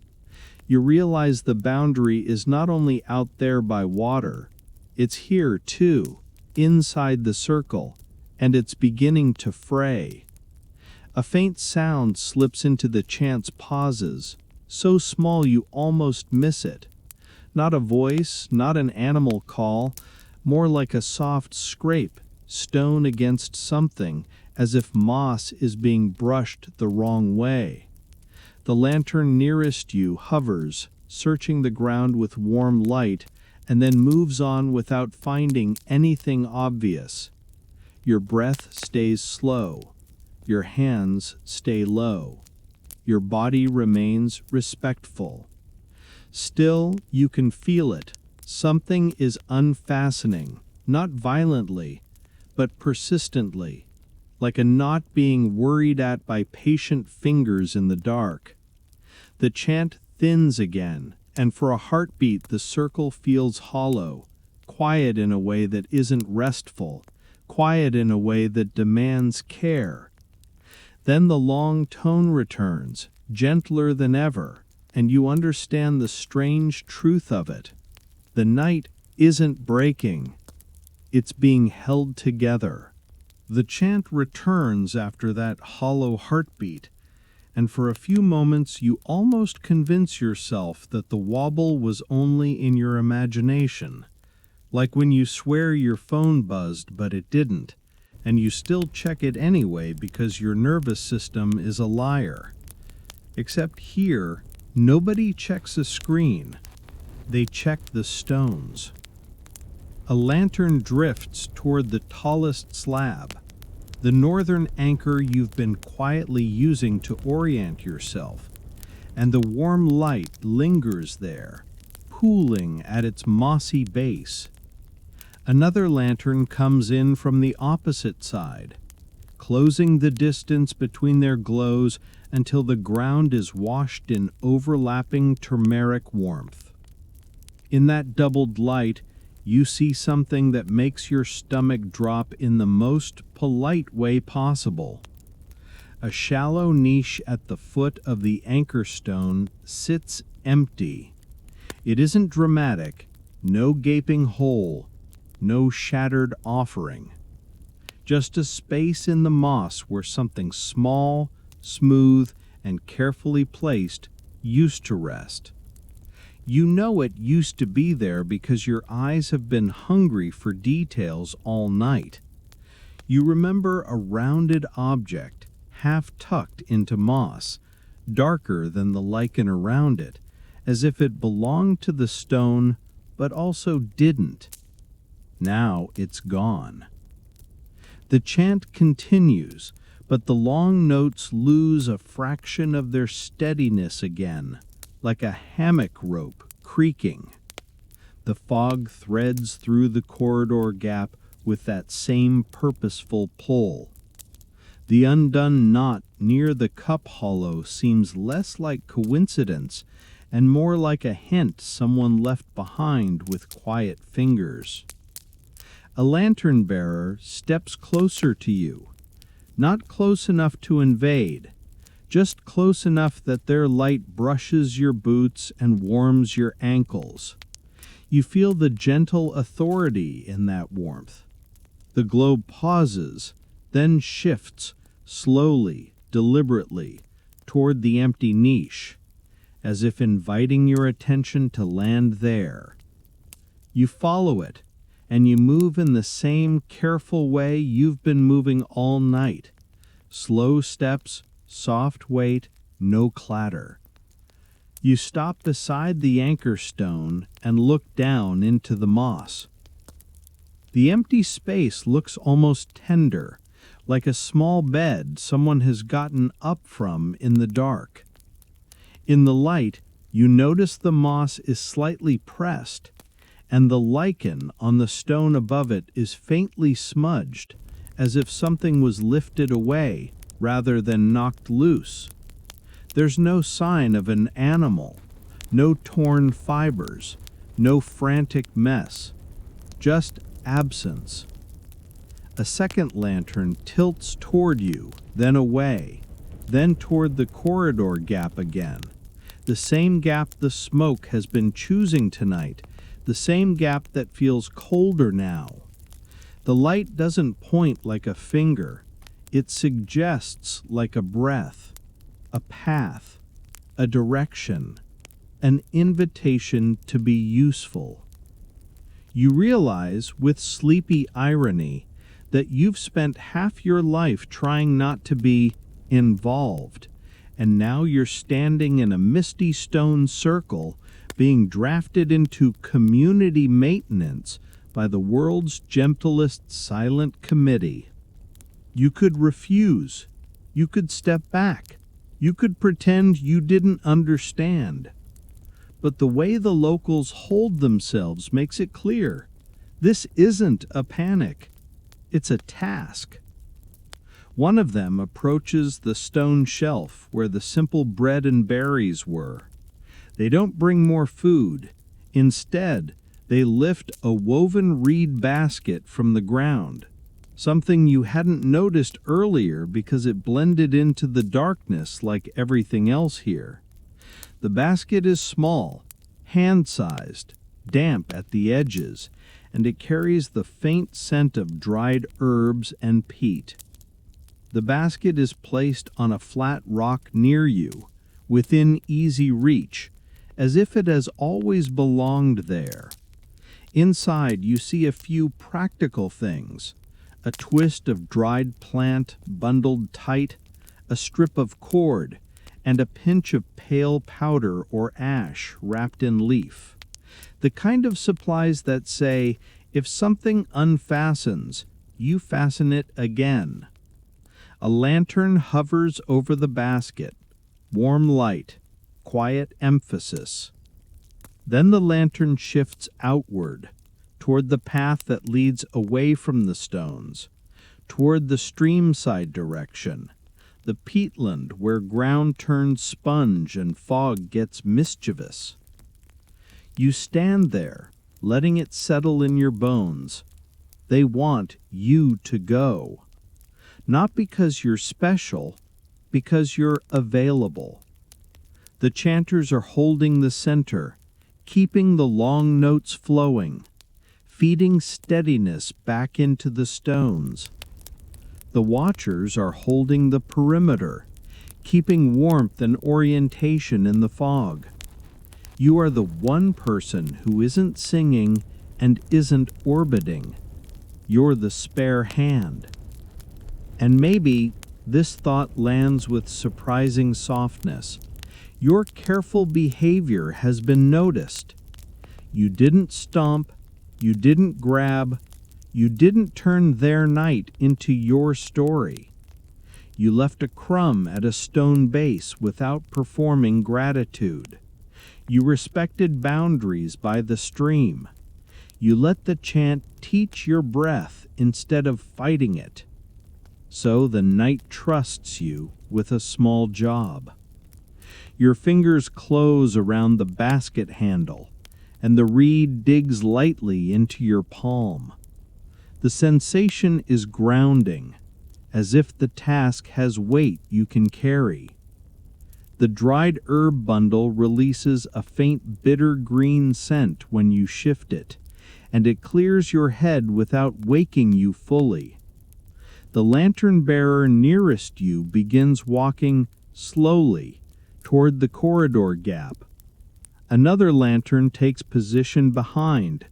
You realize the boundary is not only out there by water, it's here too, inside the circle, and it's beginning to fray. A faint sound slips into the chant's pauses, so small you almost miss it. Not a voice, not an animal call, more like a soft scrape, stone against something, as if moss is being brushed the wrong way. The lantern nearest you hovers, searching the ground with warm light, and then moves on without finding anything obvious. Your breath stays slow. Your hands stay low. Your body remains respectful. Still, you can feel it. Something is unfastening, not violently, but persistently, like a knot being worried at by patient fingers in the dark. The chant thins again, and for a heartbeat the circle feels hollow, quiet in a way that isn't restful, quiet in a way that demands care. Then the long tone returns, gentler than ever, and you understand the strange truth of it. The night isn't breaking. It's being held together. The chant returns after that hollow heartbeat, and for a few moments you almost convince yourself that the wobble was only in your imagination, like when you swear your phone buzzed but it didn't, and you still check it anyway because your nervous system is a liar. Except here, nobody checks a screen. They check the stones. A lantern drifts toward the tallest slab, the northern anchor you've been quietly using to orient yourself, and the warm light lingers there, pooling at its mossy base. Another lantern comes in from the opposite side, closing the distance between their glows until the ground is washed in overlapping turmeric warmth. In that doubled light, you see something that makes your stomach drop in the most polite way possible. A shallow niche at the foot of the anchor stone sits empty. It isn't dramatic, no gaping hole, no shattered offering. Just a space in the moss where something small, smooth, and carefully placed used to rest. You know it used to be there because your eyes have been hungry for details all night. You remember a rounded object, half tucked into moss, darker than the lichen around it, as if it belonged to the stone but also didn't. Now it's gone. The chant continues, but the long notes lose a fraction of their steadiness again, like a hammock rope creaking. The fog threads through the corridor gap with that same purposeful pull. The undone knot near the cup hollow seems less like coincidence and more like a hint someone left behind with quiet fingers. A lantern bearer steps closer to you, not close enough to invade, just close enough that their light brushes your boots and warms your ankles. You feel the gentle authority in that warmth. The globe pauses, then shifts, slowly, deliberately, toward the empty niche, as if inviting your attention to land there. You follow it, and you move in the same careful way you've been moving all night. Slow steps, soft weight, no clatter. You stop beside the anchor stone and look down into the moss. The empty space looks almost tender, like a small bed someone has gotten up from in the dark. In the light, you notice the moss is slightly pressed, and the lichen on the stone above it is faintly smudged, as if something was lifted away rather than knocked loose. There's no sign of an animal, no torn fibers, no frantic mess, just absence. A second lantern tilts toward you, then away, then toward the corridor gap again. The same gap the smoke has been choosing tonight, the same gap that feels colder now. The light doesn't point like a finger. It suggests like a breath, a path, a direction. an invitation to be useful. You realize, with sleepy irony, that you've spent half your life trying not to be involved, and now you're standing in a misty stone circle being drafted into community maintenance by the world's gentlest silent committee. You could refuse. You could step back. You could pretend you didn't understand. But the way the locals hold themselves makes it clear. This isn't a panic. It's a task. One of them approaches the stone shelf where the simple bread and berries were. They don't bring more food. Instead, they lift a woven reed basket from the ground, something you hadn't noticed earlier because it blended into the darkness like everything else here. The basket is small, hand-sized, damp at the edges, and it carries the faint scent of dried herbs and peat. The basket is placed on a flat rock near you, within easy reach, as if it has always belonged there. Inside, you see a few practical things: a twist of dried plant bundled tight, a strip of cord, and a pinch of pale powder or ash wrapped in leaf. The kind of supplies that say, if something unfastens, you fasten it again. A lantern hovers over the basket, warm light, quiet emphasis. Then the lantern shifts outward, toward the path that leads away from the stones, toward the streamside direction, the peatland where ground turns sponge and fog gets mischievous. You stand there, letting it settle in your bones. They want you to go. Not because you're special, because you're available. The chanters are holding the center, keeping the long notes flowing, feeding steadiness back into the stones. The watchers are holding the perimeter, keeping warmth and orientation in the fog. You are the one person who isn't singing and isn't orbiting. You're the spare hand. And maybe this thought lands with surprising softness. Your careful behavior has been noticed. You didn't stomp, you didn't grab, you didn't turn their night into your story. You left a crumb at a stone base without performing gratitude. You respected boundaries by the stream. You let the chant teach your breath instead of fighting it. So the night trusts you with a small job. Your fingers close around the basket handle, and the reed digs lightly into your palm. The sensation is grounding, as if the task has weight you can carry. The dried herb bundle releases a faint bitter green scent when you shift it, and it clears your head without waking you fully. The lantern bearer nearest you begins walking slowly toward the corridor gap. Another lantern takes position behind,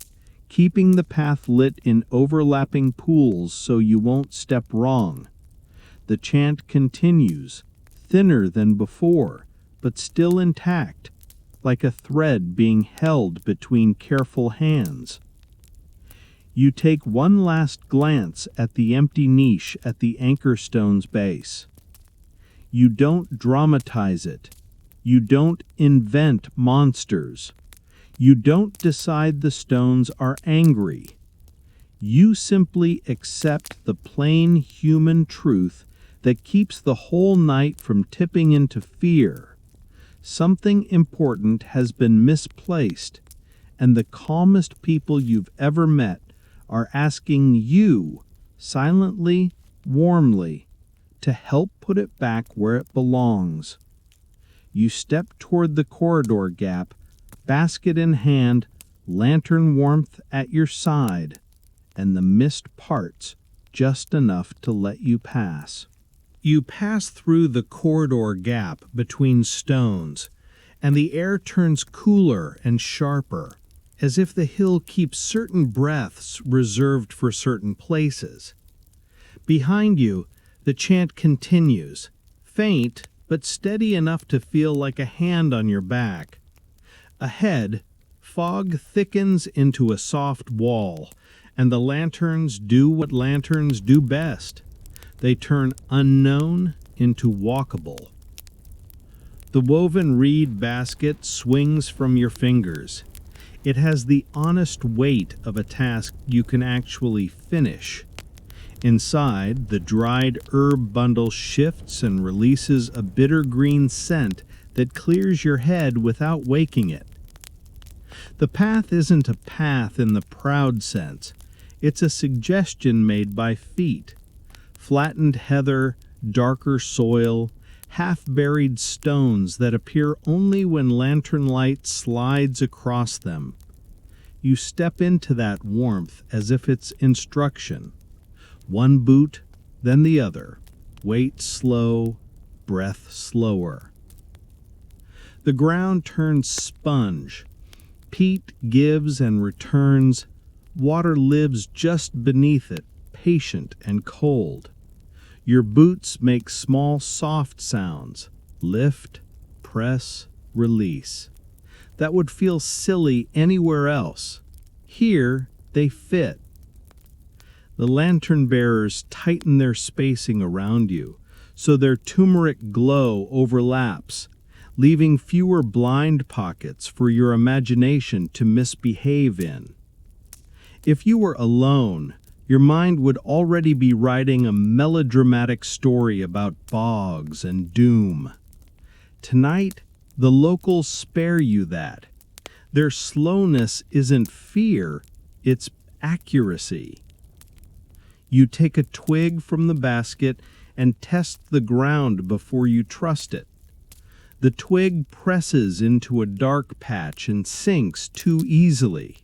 keeping the path lit in overlapping pools so you won't step wrong. The chant continues, thinner than before, but still intact, like a thread being held between careful hands. You take one last glance at the empty niche at the anchor stone's base. You don't dramatize it. You don't invent monsters. You don't decide the stones are angry. You simply accept the plain human truth that keeps the whole night from tipping into fear. Something important has been misplaced, and the calmest people you've ever met are asking you, silently, warmly, to help put it back where it belongs. You step toward the corridor gap, basket in hand, lantern warmth at your side, and the mist parts just enough to let you pass. You pass through the corridor gap between stones, and the air turns cooler and sharper, as if the hill keeps certain breaths reserved for certain places. Behind you, the chant continues, faint but steady enough to feel like a hand on your back. Ahead, fog thickens into a soft wall, and the lanterns do what lanterns do best. They turn unknown into walkable. The woven reed basket swings from your fingers. It has the honest weight of a task you can actually finish. Inside, the dried herb bundle shifts and releases a bitter green scent that clears your head without waking it. The path isn't a path in the proud sense. It's a suggestion made by feet. Flattened heather, darker soil, half-buried stones that appear only when lantern light slides across them. You step into that warmth as if it's instruction. One boot, then the other. Weight slow, breath slower. The ground turns sponge. Peat gives and returns. Water lives just beneath it, patient and cold. Your boots make small, soft sounds. Lift, press, release. That would feel silly anywhere else. Here, they fit. The lantern bearers tighten their spacing around you, so their turmeric glow overlaps, leaving fewer blind pockets for your imagination to misbehave in. If you were alone, your mind would already be writing a melodramatic story about bogs and doom. Tonight, the locals spare you that. Their slowness isn't fear, it's accuracy. You take a twig from the basket and test the ground before you trust it. The twig presses into a dark patch and sinks too easily.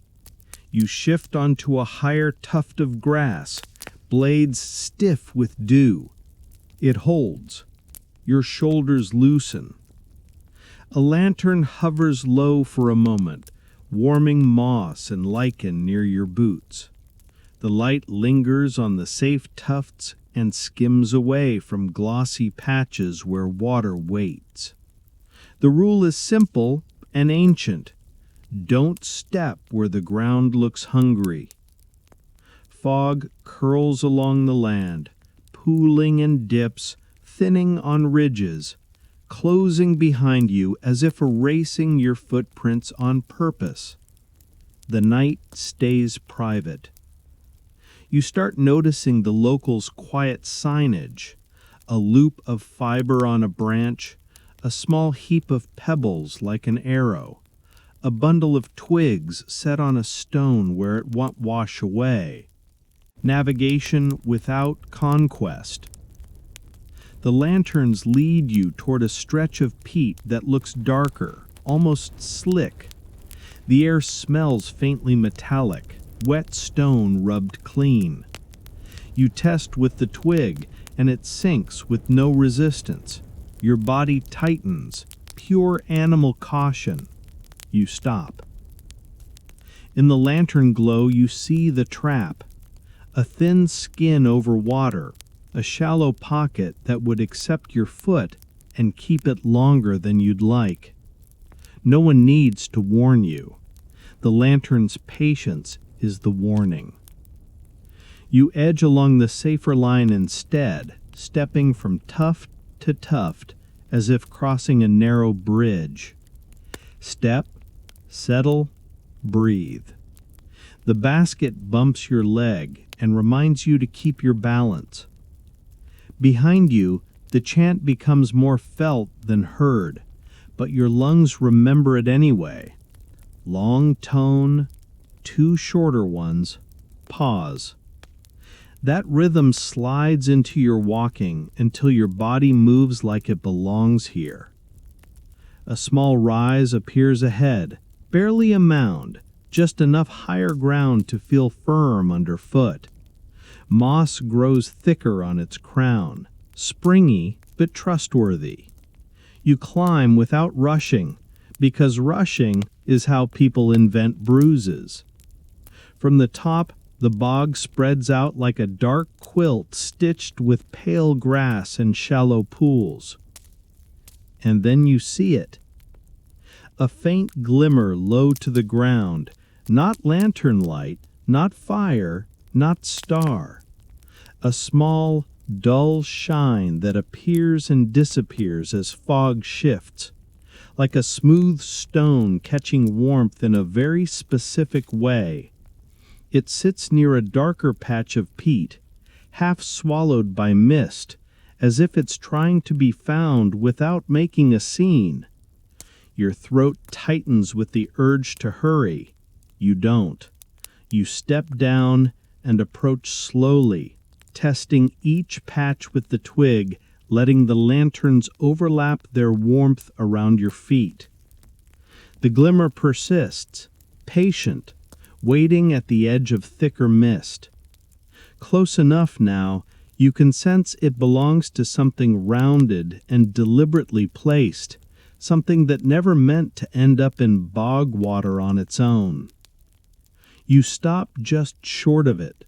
You shift onto a higher tuft of grass, blades stiff with dew. It holds. Your shoulders loosen. A lantern hovers low for a moment, warming moss and lichen near your boots. The light lingers on the safe tufts and skims away from glossy patches where water waits. The rule is simple and ancient. Don't step where the ground looks hungry. Fog curls along the land, pooling in dips, thinning on ridges, closing behind you as if erasing your footprints on purpose. The night stays private. You start noticing the locals' quiet signage, a loop of fiber on a branch, a small heap of pebbles like an arrow, a bundle of twigs set on a stone where it won't wash away. Navigation without conquest. The lanterns lead you toward a stretch of peat that looks darker, almost slick. The air smells faintly metallic, wet stone rubbed clean. You test with the twig, and it sinks with no resistance. Your body tightens, pure animal caution. You stop. In the lantern glow, you see the trap. A thin skin over water, a shallow pocket that would accept your foot and keep it longer than you'd like. No one needs to warn you. The lantern's patience is the warning. You edge along the safer line instead, stepping from tuft to tuft as if crossing a narrow bridge. Step, settle, breathe. The basket bumps your leg and reminds you to keep your balance. Behind you, the chant becomes more felt than heard, but your lungs remember it anyway. Long tone, two shorter ones, pause. That rhythm slides into your walking until your body moves like it belongs here. A small rise appears ahead, barely a mound, just enough higher ground to feel firm underfoot. Moss grows thicker on its crown, springy but trustworthy. You climb without rushing, because rushing is how people invent bruises. From the top, the bog spreads out like a dark quilt stitched with pale grass and shallow pools. And then you see it. A faint glimmer low to the ground, not lantern light, not fire, not star. A small, dull shine that appears and disappears as fog shifts, like a smooth stone catching warmth in a very specific way. It sits near a darker patch of peat, half swallowed by mist, as if it's trying to be found without making a scene. Your throat tightens with the urge to hurry. You don't. You step down and approach slowly, testing each patch with the twig, letting the lanterns overlap their warmth around your feet. The glimmer persists, patient, waiting at the edge of thicker mist. Close enough now, you can sense it belongs to something rounded and deliberately placed, something that never meant to end up in bog water on its own. You stop just short of it,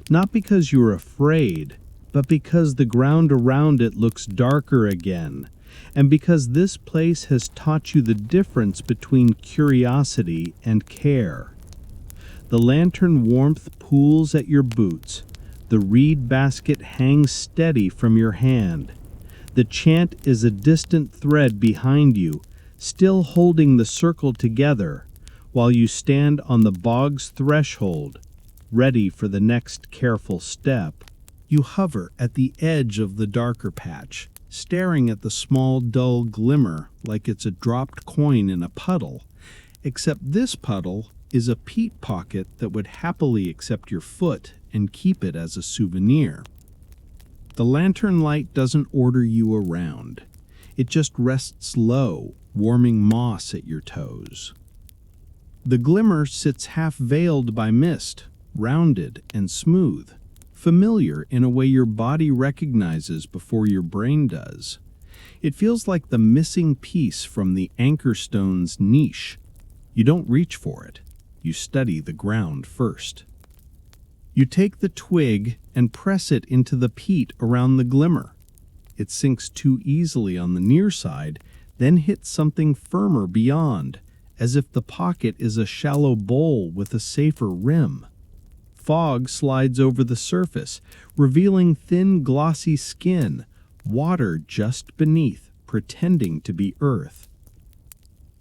not because you're afraid, but because the ground around it looks darker again, and because this place has taught you the difference between curiosity and care. The lantern warmth pools at your boots. The reed basket hangs steady from your hand. The chant is a distant thread behind you, still holding the circle together, while you stand on the bog's threshold, ready for the next careful step. You hover at the edge of the darker patch, staring at the small, dull glimmer like it's a dropped coin in a puddle, except this puddle is a peat pocket that would happily accept your foot and keep it as a souvenir. The lantern light doesn't order you around. It just rests low, warming moss at your toes. The glimmer sits half veiled by mist, rounded and smooth, familiar in a way your body recognizes before your brain does. It feels like the missing piece from the anchor stone's niche. You don't reach for it. You study the ground first. You take the twig and press it into the peat around the glimmer. It sinks too easily on the near side, then hits something firmer beyond, as if the pocket is a shallow bowl with a safer rim. Fog slides over the surface, revealing thin, glossy skin, water just beneath, pretending to be earth.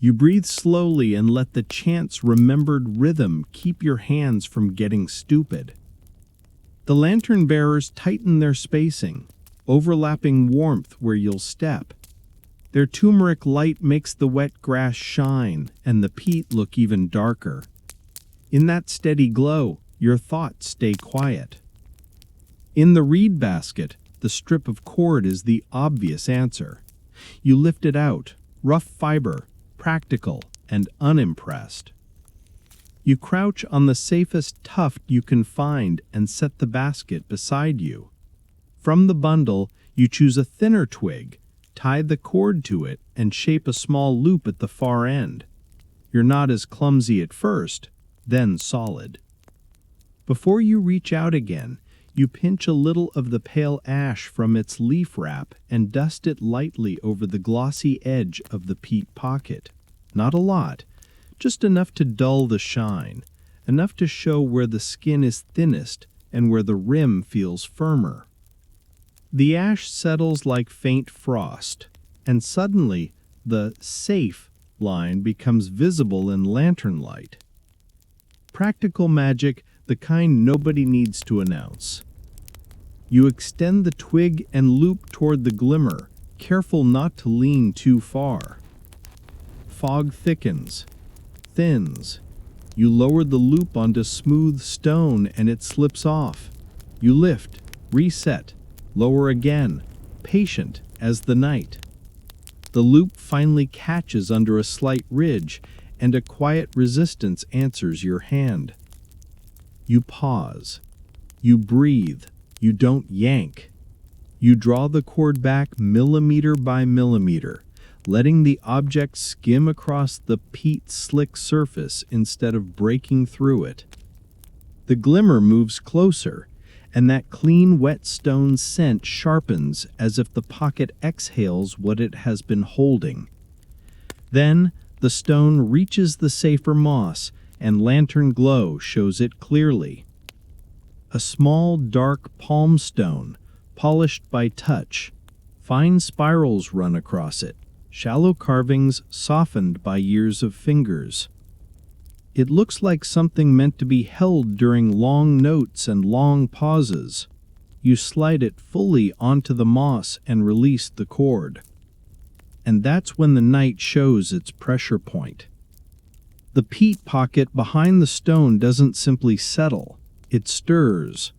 You breathe slowly and let the chant's remembered rhythm keep your hands from getting stupid. The lantern bearers tighten their spacing, overlapping warmth where you'll step. Their turmeric light makes the wet grass shine and the peat look even darker. In that steady glow, your thoughts stay quiet. In the reed basket, the strip of cord is the obvious answer. You lift it out, rough fiber, practical, and unimpressed. You crouch on the safest tuft you can find and set the basket beside you. From the bundle, you choose a thinner twig, tie the cord to it, and shape a small loop at the far end. You're not as clumsy at first, then solid. Before you reach out again, you pinch a little of the pale ash from its leaf wrap and dust it lightly over the glossy edge of the peat pocket. Not a lot, just enough to dull the shine, enough to show where the skin is thinnest and where the rim feels firmer. The ash settles like faint frost, and suddenly the safe line becomes visible in lantern light. Practical magic, the kind nobody needs to announce. You extend the twig and loop toward the glimmer, careful not to lean too far. Fog thickens, thins. You lower the loop onto smooth stone and it slips off. You lift, reset, lower again, patient as the night. The loop finally catches under a slight ridge, and a quiet resistance answers your hand. You pause. You breathe. You don't yank. You draw the cord back millimeter by millimeter, letting the object skim across the peat slick surface instead of breaking through it. The glimmer moves closer, and that clean, wet stone scent sharpens as if the pocket exhales what it has been holding. Then, the stone reaches the safer moss, and lantern glow shows it clearly. A small, dark palm stone, polished by touch. Fine spirals run across it, shallow carvings softened by years of fingers. It looks like something meant to be held during long notes and long pauses. You slide it fully onto the moss and release the cord. And that's when the night shows its pressure point. The peat pocket behind the stone doesn't simply settle, it stirs.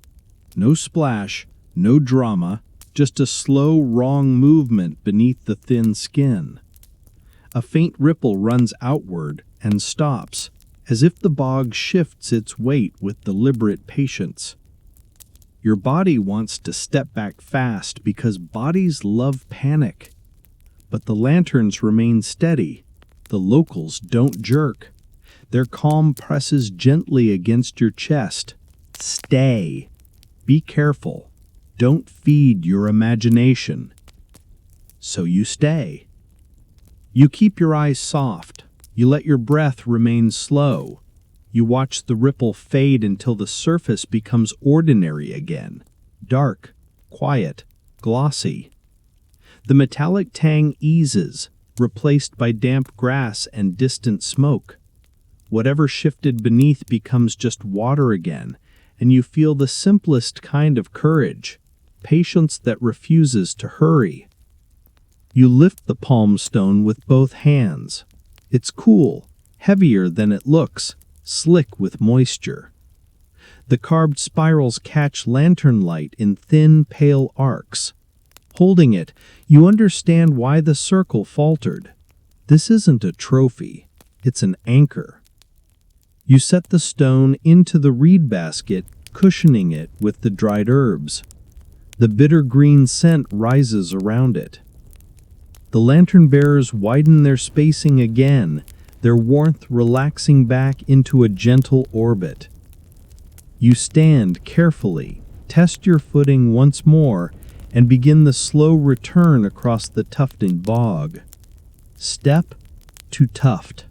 No splash, no drama, just a slow, wrong movement beneath the thin skin. A faint ripple runs outward and stops, as if the bog shifts its weight with deliberate patience. Your body wants to step back fast because bodies love panic. But the lanterns remain steady. The locals don't jerk. Their calm presses gently against your chest. Stay. Be careful. Don't feed your imagination. So you stay. You keep your eyes soft. You let your breath remain slow. You watch the ripple fade until the surface becomes ordinary again. Dark, quiet, glossy. The metallic tang eases, replaced by damp grass and distant smoke. Whatever shifted beneath becomes just water again, and you feel the simplest kind of courage, patience that refuses to hurry. You lift the palm stone with both hands. It's cool, heavier than it looks, slick with moisture. The carved spirals catch lantern light in thin, pale arcs. Holding it, you understand why the circle faltered. This isn't a trophy, it's an anchor. You set the stone into the reed basket, cushioning it with the dried herbs. The bitter green scent rises around it. The lantern bearers widen their spacing again, their warmth relaxing back into a gentle orbit. You stand carefully, test your footing once more, and begin the slow return across the tufted bog. Step to tuft.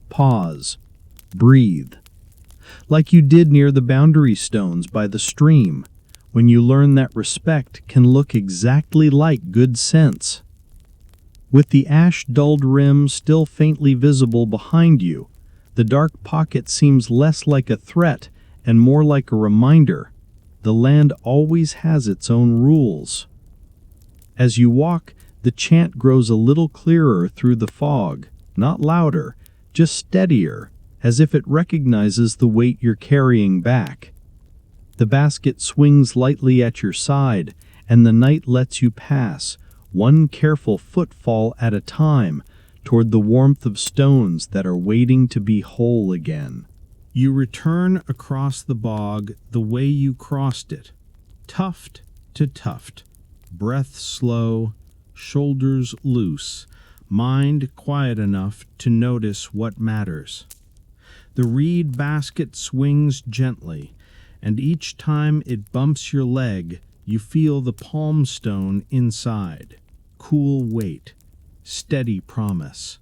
Pause. Breathe. Like you did near the boundary stones by the stream, when you learn that respect can look exactly like good sense. With the ash-dulled rim still faintly visible behind you, the dark pocket seems less like a threat and more like a reminder. The land always has its own rules. As you walk, the chant grows a little clearer through the fog, not louder, just steadier, as if it recognizes the weight you're carrying back. The basket swings lightly at your side, and the night lets you pass, one careful footfall at a time, toward the warmth of stones that are waiting to be whole again. You return across the bog the way you crossed it, tuft to tuft, breath slow, shoulders loose, mind quiet enough to notice what matters. The reed basket swings gently, and each time it bumps your leg, you feel the palm stone inside. Cool weight, steady promise.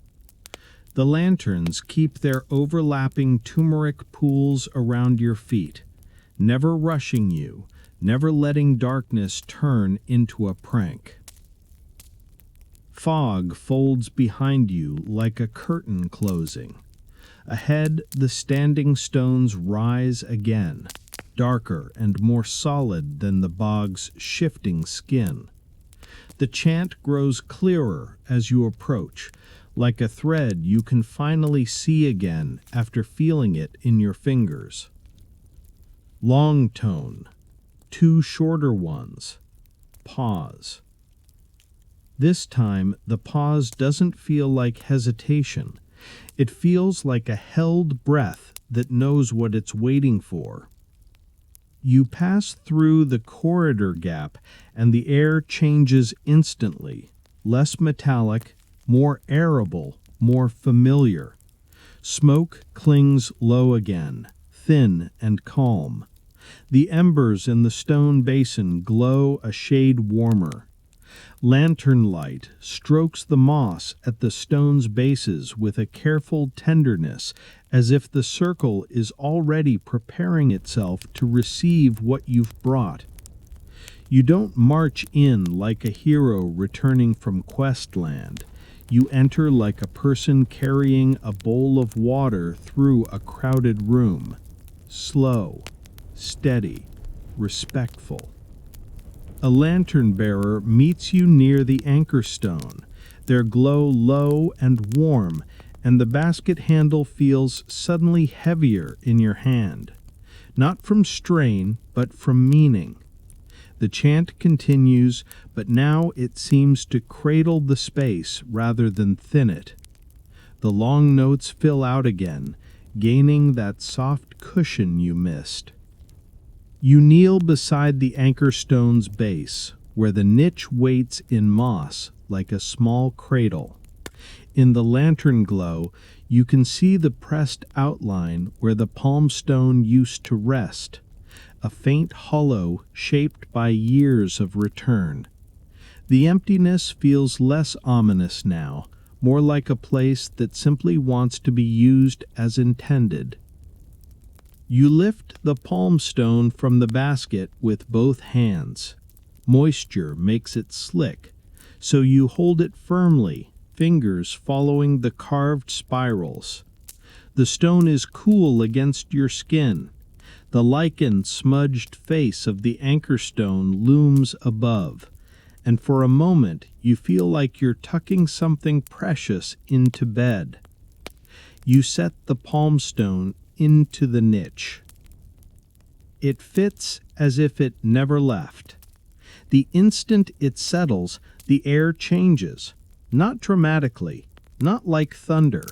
The lanterns keep their overlapping turmeric pools around your feet, never rushing you, never letting darkness turn into a prank. Fog folds behind you like a curtain closing. Ahead, the standing stones rise again, darker and more solid than the bog's shifting skin. The chant grows clearer as you approach, like a thread you can finally see again after feeling it in your fingers. Long tone, two shorter ones. Pause. This time, the pause doesn't feel like hesitation. It feels like a held breath that knows what it's waiting for. You pass through the corridor gap, and the air changes instantly, less metallic, more arable, more familiar. Smoke clings low again, thin and calm. The embers in the stone basin glow a shade warmer. Lantern light strokes the moss at the stone's bases with a careful tenderness, as if the circle is already preparing itself to receive what you've brought. You don't march in like a hero returning from questland. You enter like a person carrying a bowl of water through a crowded room. Slow, steady, respectful. A lantern bearer meets you near the anchor stone. Their glow low and warm, and the basket handle feels suddenly heavier in your hand. Not from strain, but from meaning. The chant continues, but now it seems to cradle the space rather than thin it. The long notes fill out again, gaining that soft cushion you missed. You kneel beside the anchor stone's base, where the niche waits in moss like a small cradle. In the lantern glow, you can see the pressed outline where the palm stone used to rest, a faint hollow shaped by years of return. The emptiness feels less ominous now, more like a place that simply wants to be used as intended. You lift the palm stone from the basket with both hands. Moisture makes it slick, so you hold it firmly, fingers following the carved spirals. The stone is cool against your skin. The lichen-smudged face of the anchor stone looms above, and for a moment you feel like you're tucking something precious into bed. You set the palm stone into the niche. It fits as if it never left. The instant it settles, the air changes, not dramatically, not like thunder,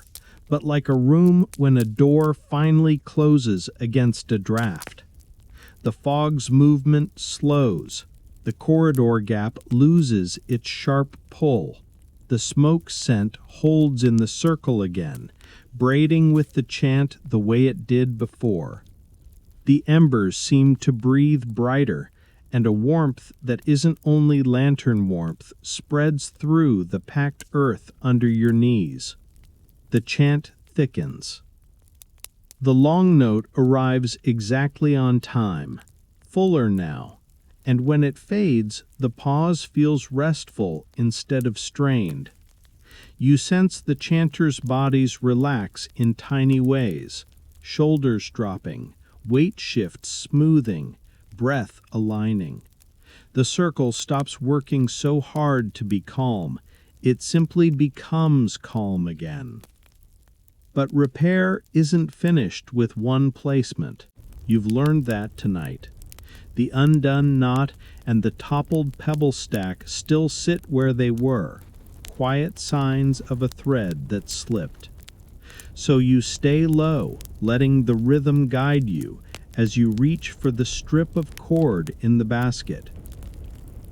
but like a room when a door finally closes against a draft. The fog's movement slows. The corridor gap loses its sharp pull. The smoke scent holds in the circle again, braiding with the chant the way it did before. The embers seem to breathe brighter, and a warmth that isn't only lantern warmth spreads through the packed earth under your knees. The chant thickens. The long note arrives exactly on time, fuller now, and when it fades, the pause feels restful instead of strained. You sense the chanters' bodies relax in tiny ways, shoulders dropping, weight shifts smoothing, breath aligning. The circle stops working so hard to be calm, it simply becomes calm again. But repair isn't finished with one placement. You've learned that tonight. The undone knot and the toppled pebble stack still sit where they were, quiet signs of a thread that slipped. So you stay low, letting the rhythm guide you as you reach for the strip of cord in the basket.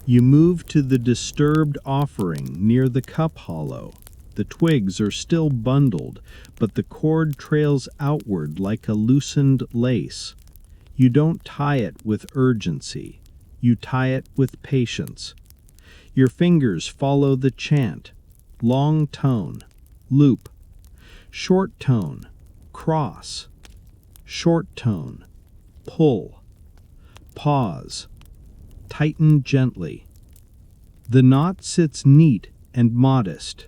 You move to the disturbed offering near the cup hollow. The twigs are still bundled, but the cord trails outward like a loosened lace. You don't tie it with urgency. You tie it with patience. Your fingers follow the chant. Long tone, loop. Short tone, cross. Short tone, pull. Pause. Tighten gently. The knot sits neat and modest.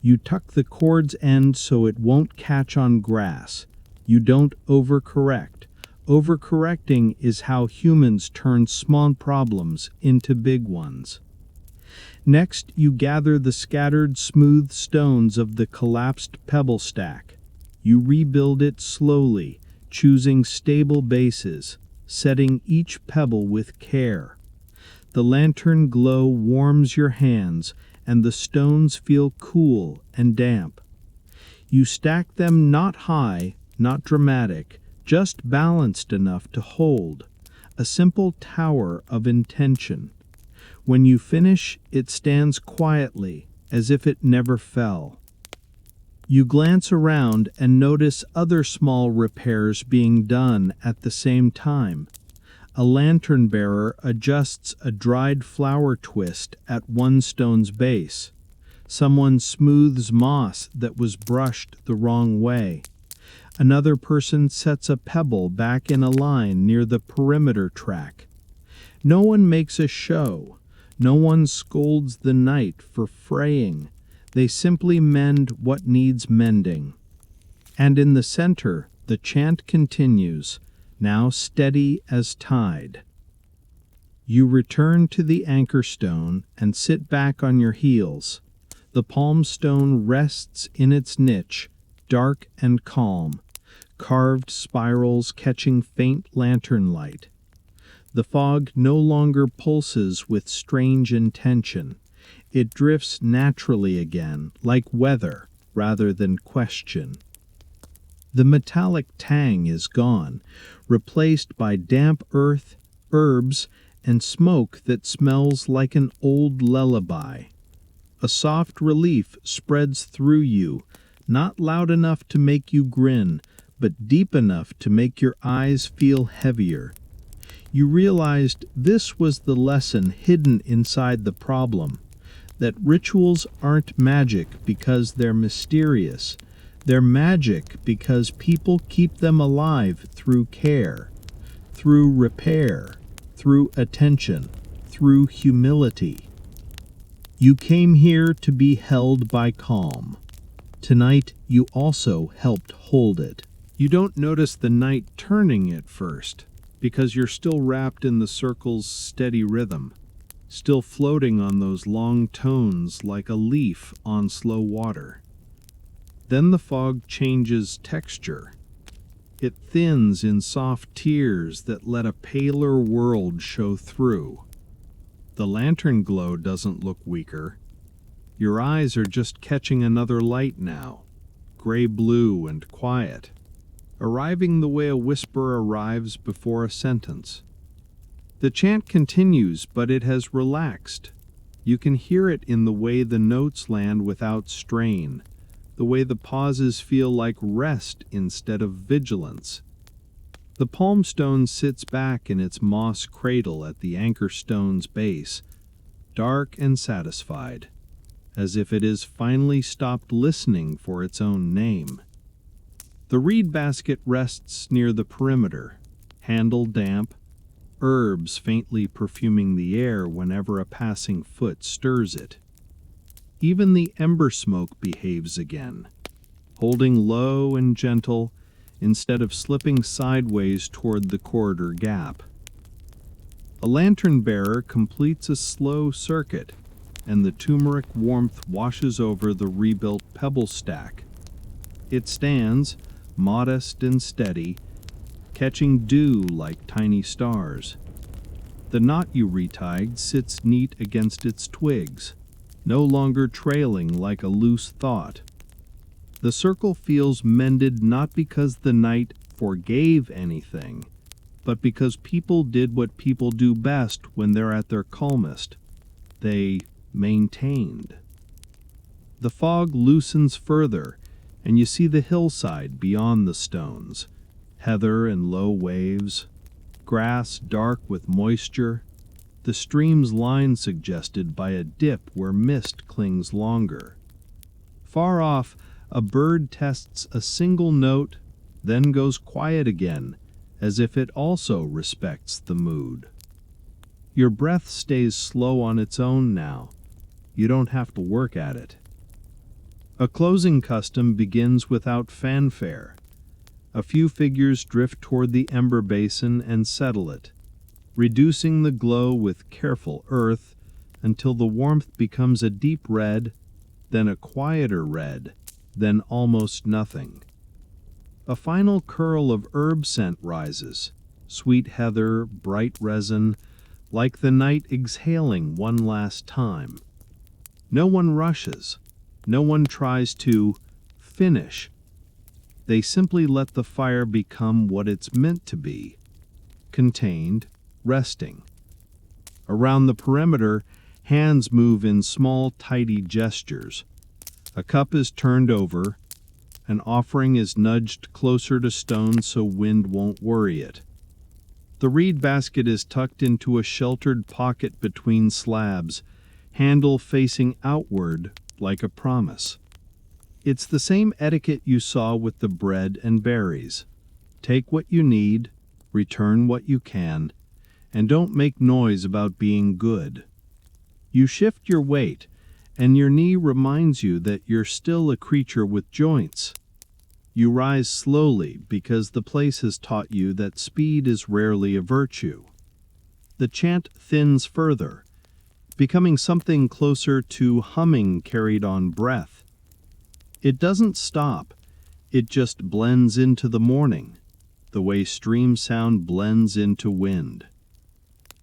You tuck the cord's end so it won't catch on grass. You don't overcorrect. Overcorrecting is how humans turn small problems into big ones. Next, you gather the scattered smooth stones of the collapsed pebble stack. You rebuild it slowly, choosing stable bases, setting each pebble with care. The lantern glow warms your hands, and the stones feel cool and damp. You stack them not high, not dramatic, just balanced enough to hold, a simple tower of intention. When you finish, it stands quietly, as if it never fell. You glance around and notice other small repairs being done at the same time. A lantern bearer adjusts a dried flower twist at one stone's base. Someone smooths moss that was brushed the wrong way. Another person sets a pebble back in a line near the perimeter track. No one makes a show. No one scolds the night for fraying. They simply mend what needs mending. And in the center, the chant continues, now steady as tide. You return to the anchor stone and sit back on your heels. The palm stone rests in its niche, dark and calm, carved spirals catching faint lantern light. The fog no longer pulses with strange intention. It drifts naturally again, like weather rather than question. The metallic tang is gone, replaced by damp earth, herbs, and smoke that smells like an old lullaby. A soft relief spreads through you, not loud enough to make you grin, but deep enough to make your eyes feel heavier. You realized this was the lesson hidden inside the problem, that rituals aren't magic because they're mysterious. They're magic because people keep them alive through care, through repair, through attention, through humility. You came here to be held by calm. Tonight, you also helped hold it. You don't notice the night turning at first, because you're still wrapped in the circle's steady rhythm, still floating on those long tones like a leaf on slow water. Then the fog changes texture. It thins in soft tears that let a paler world show through. The lantern glow doesn't look weaker. Your eyes are just catching another light now, gray-blue and quiet, arriving the way a whisper arrives before a sentence. The chant continues, but it has relaxed. You can hear it in the way the notes land without strain, the way the pauses feel like rest instead of vigilance. The palm stone sits back in its moss cradle at the anchor stone's base, dark and satisfied, as if it has finally stopped listening for its own name. The reed basket rests near the perimeter, handle damp, herbs faintly perfuming the air whenever a passing foot stirs it. Even the ember smoke behaves again, holding low and gentle instead of slipping sideways toward the corridor gap. A lantern bearer completes a slow circuit, and the turmeric warmth washes over the rebuilt pebble stack. It stands, modest and steady, catching dew like tiny stars. The knot you retied sits neat against its twigs, no longer trailing like a loose thought. The circle feels mended not because the night forgave anything, but because people did what people do best when they're at their calmest. They maintained. The fog loosens further, and you see the hillside beyond the stones, heather and low waves, grass dark with moisture, the stream's line suggested by a dip where mist clings longer. Far off, a bird tests a single note, then goes quiet again, as if it also respects the mood. Your breath stays slow on its own now. You don't have to work at it. A closing custom begins without fanfare. A few figures drift toward the ember basin and settle it, reducing the glow with careful earth until the warmth becomes a deep red, then a quieter red, then almost nothing. A final curl of herb scent rises, sweet heather, bright resin, like the night exhaling one last time. No one rushes. No one tries to finish. They simply let the fire become what it's meant to be, contained, resting. Around the perimeter, Hands move in small, tidy gestures. A cup is turned over. An offering is nudged closer to stone so wind won't worry it. The reed basket is tucked into a sheltered pocket between slabs, handle facing outward like a promise. It's the same etiquette you saw with the bread and berries. Take what you need, return what you can, and don't make noise about being good. You shift your weight, and your knee reminds you that you're still a creature with joints. You rise slowly because the place has taught you that speed is rarely a virtue. The chant thins further, becoming something closer to humming carried on breath. It doesn't stop, it just blends into the morning, the way stream sound blends into wind.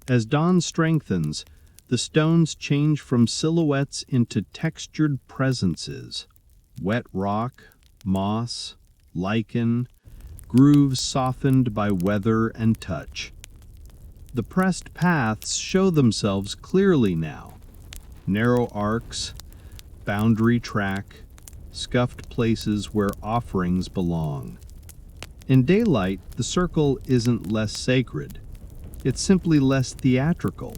As dawn strengthens, the stones change from silhouettes into textured presences. Wet rock, moss, lichen, grooves softened by weather and touch. The pressed paths show themselves clearly now. Narrow arcs, boundary track, scuffed places where offerings belong. In daylight, the circle isn't less sacred. It's simply less theatrical.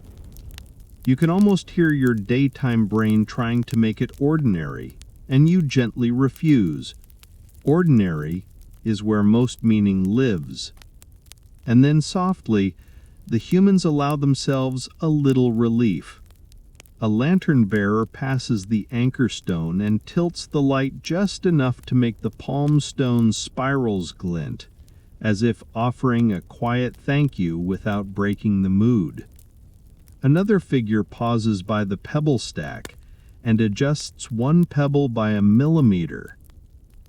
You can almost hear your daytime brain trying to make it ordinary, and you gently refuse. Ordinary is where most meaning lives. And then softly, the humans allow themselves a little relief. A lantern bearer passes the anchor stone and tilts the light just enough to make the palm stone spirals glint, as if offering a quiet thank you without breaking the mood. Another figure pauses by the pebble stack and adjusts one pebble by a millimeter,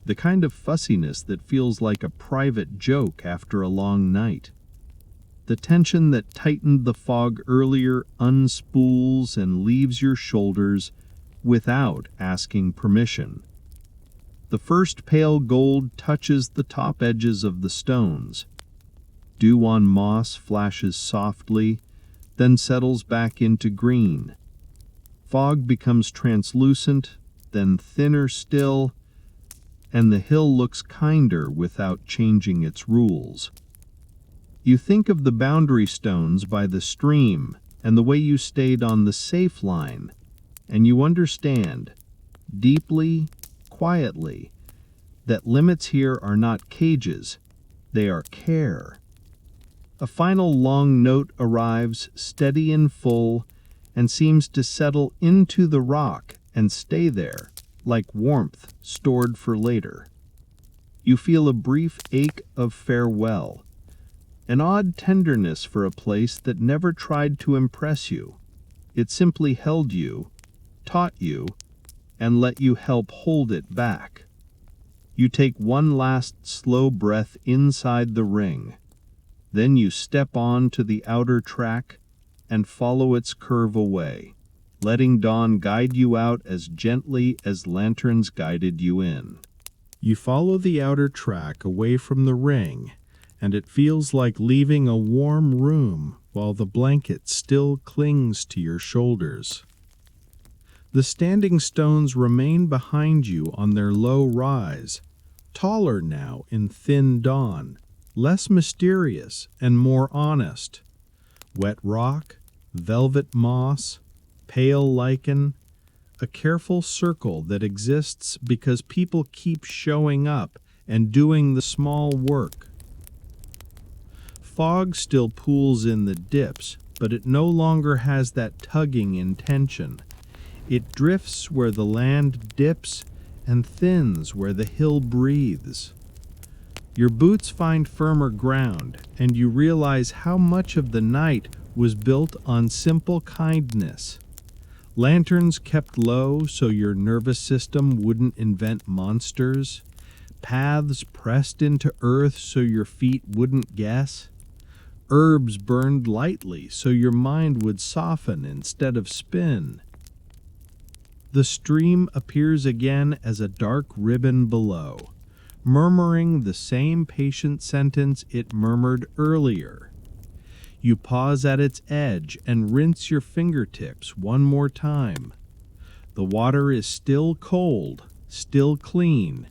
the kind of fussiness that feels like a private joke after a long night. The tension that tightened the fog earlier unspools and leaves your shoulders without asking permission. The first pale gold touches the top edges of the stones. Dew on moss flashes softly, then settles back into green. Fog becomes translucent, then thinner still, and the hill looks kinder without changing its rules. You think of the boundary stones by the stream and the way you stayed on the safe line, and you understand, deeply, quietly, that limits here are not cages, they are care. A final long note arrives, steady and full, and seems to settle into the rock and stay there, like warmth stored for later. You feel a brief ache of farewell, an odd tenderness for a place that never tried to impress you. It simply held you, taught you, and let you help hold it back. You take one last slow breath inside the ring. Then you step on to the outer track and follow its curve away, letting dawn guide you out as gently as lanterns guided you in. You follow the outer track away from the ring, and it feels like leaving a warm room while the blanket still clings to your shoulders. The standing stones remain behind you on their low rise, taller now in thin dawn, less mysterious and more honest. Wet rock, velvet moss, pale lichen, a careful circle that exists because people keep showing up and doing the small work. Fog still pools in the dips, but it no longer has that tugging intention. It drifts where the land dips and thins where the hill breathes. Your boots find firmer ground, and you realize how much of the night was built on simple kindness. Lanterns kept low so your nervous system wouldn't invent monsters. Paths pressed into earth so your feet wouldn't guess. Herbs burned lightly so your mind would soften instead of spin. The stream appears again as a dark ribbon below, murmuring the same patient sentence it murmured earlier. You pause at its edge and rinse your fingertips one more time. The water is still cold, still clean,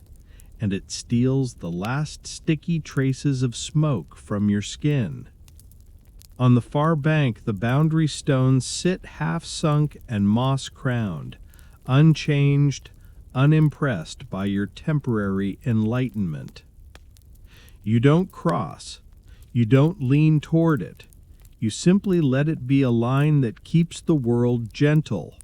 and it steals the last sticky traces of smoke from your skin. On the far bank, the boundary stones sit half-sunk and moss-crowned, unchanged, unimpressed by your temporary enlightenment. You don't cross. You don't lean toward it. You simply let it be a line that keeps the world gentle.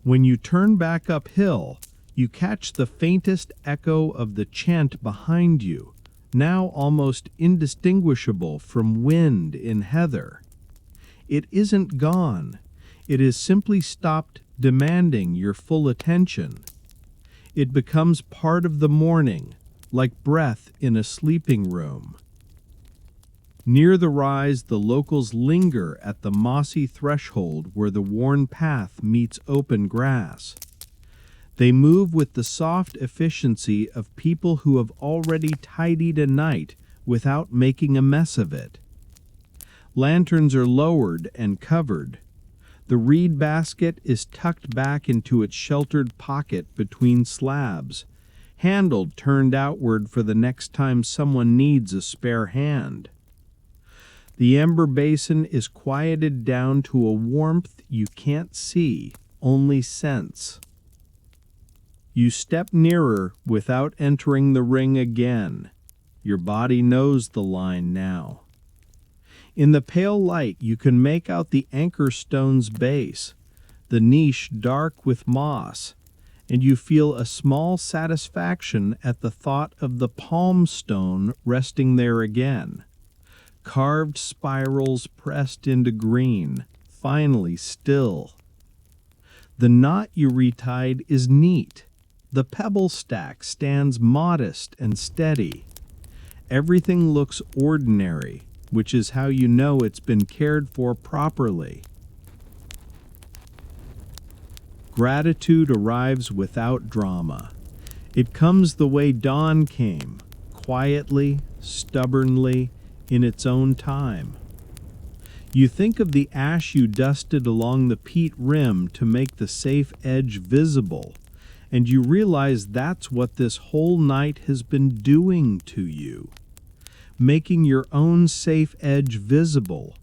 When you turn back uphill, you catch the faintest echo of the chant behind you, now almost indistinguishable from wind in heather. It isn't gone. It is simply stopped demanding your full attention. It becomes part of the morning, like breath in a sleeping room. Near the rise, the locals linger at the mossy threshold where the worn path meets open grass. They move with the soft efficiency of people who have already tidied a night without making a mess of it. Lanterns are lowered and covered. The reed basket is tucked back into its sheltered pocket between slabs, handle turned outward for the next time someone needs a spare hand. The ember basin is quieted down to a warmth you can't see, only sense. You step nearer without entering the ring again. Your body knows the line now. In the pale light, you can make out the anchor stone's base, the niche dark with moss, and you feel a small satisfaction at the thought of the palm stone resting there again. Carved spirals pressed into green, finally still. The knot you retied is neat. The pebble stack stands modest and steady. Everything looks ordinary, which is how you know it's been cared for properly. Gratitude arrives without drama. It comes the way dawn came, quietly, stubbornly, in its own time. You think of the ash you dusted along the peat rim to make the safe edge visible, and you realize that's what this whole night has been doing to you. Making your own safe edge visible,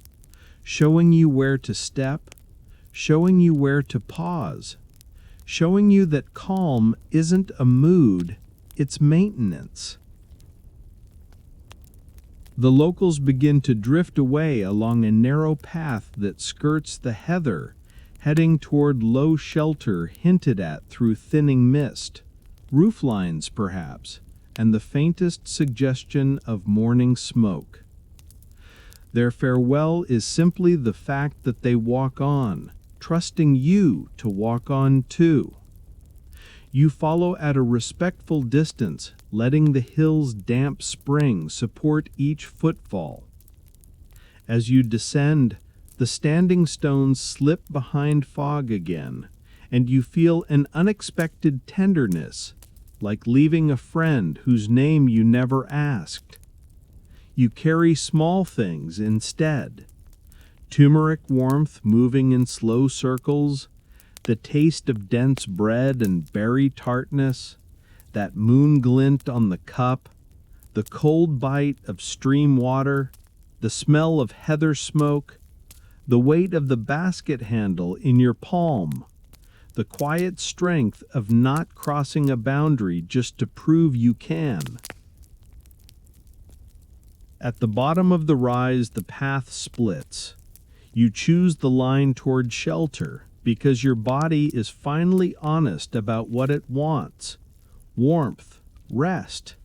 showing you where to step, showing you where to pause, showing you that calm isn't a mood, it's maintenance. The locals begin to drift away along a narrow path that skirts the heather, heading toward low shelter hinted at through thinning mist, rooflines perhaps, and the faintest suggestion of morning smoke. Their farewell is simply the fact that they walk on, trusting you to walk on too. You follow at a respectful distance, letting the hill's damp spring support each footfall. As you descend, the standing stones slip behind fog again, and you feel an unexpected tenderness, like leaving a friend whose name you never asked. You carry small things instead. Turmeric warmth moving in slow circles, the taste of dense bread and berry tartness, that moon glint on the cup, the cold bite of stream water, the smell of heather smoke, the weight of the basket handle in your palm, the quiet strength of not crossing a boundary just to prove you can. At the bottom of the rise, the path splits. You choose the line toward shelter because your body is finally honest about what it wants: warmth, rest,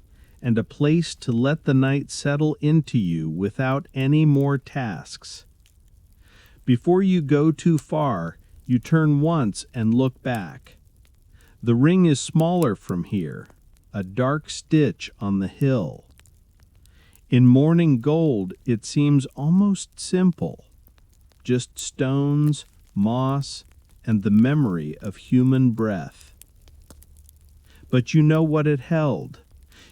and a place to let the night settle into you without any more tasks. Before you go too far, you turn once and look back. The ring is smaller from here, a dark stitch on the hill. In morning gold, it seems almost simple. Just stones, moss, and the memory of human breath. But you know what it held.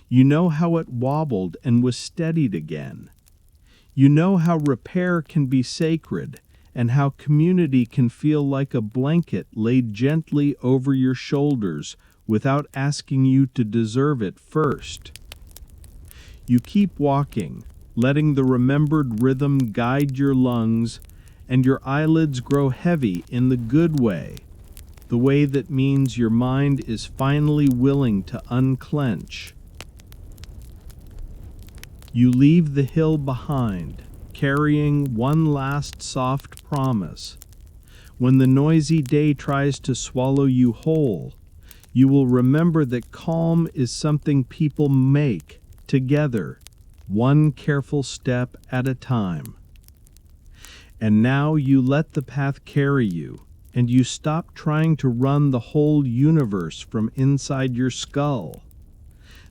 You know how it wobbled and was steadied again. You know how repair can be sacred and how community can feel like a blanket laid gently over your shoulders without asking you to deserve it first. You keep walking, letting the remembered rhythm guide your lungs, and your eyelids grow heavy in the good way, the way that means your mind is finally willing to unclench. You leave the hill behind, carrying one last soft promise. When the noisy day tries to swallow you whole, you will remember that calm is something people make together, one careful step at a time. And now you let the path carry you, and you stop trying to run the whole universe from inside your skull.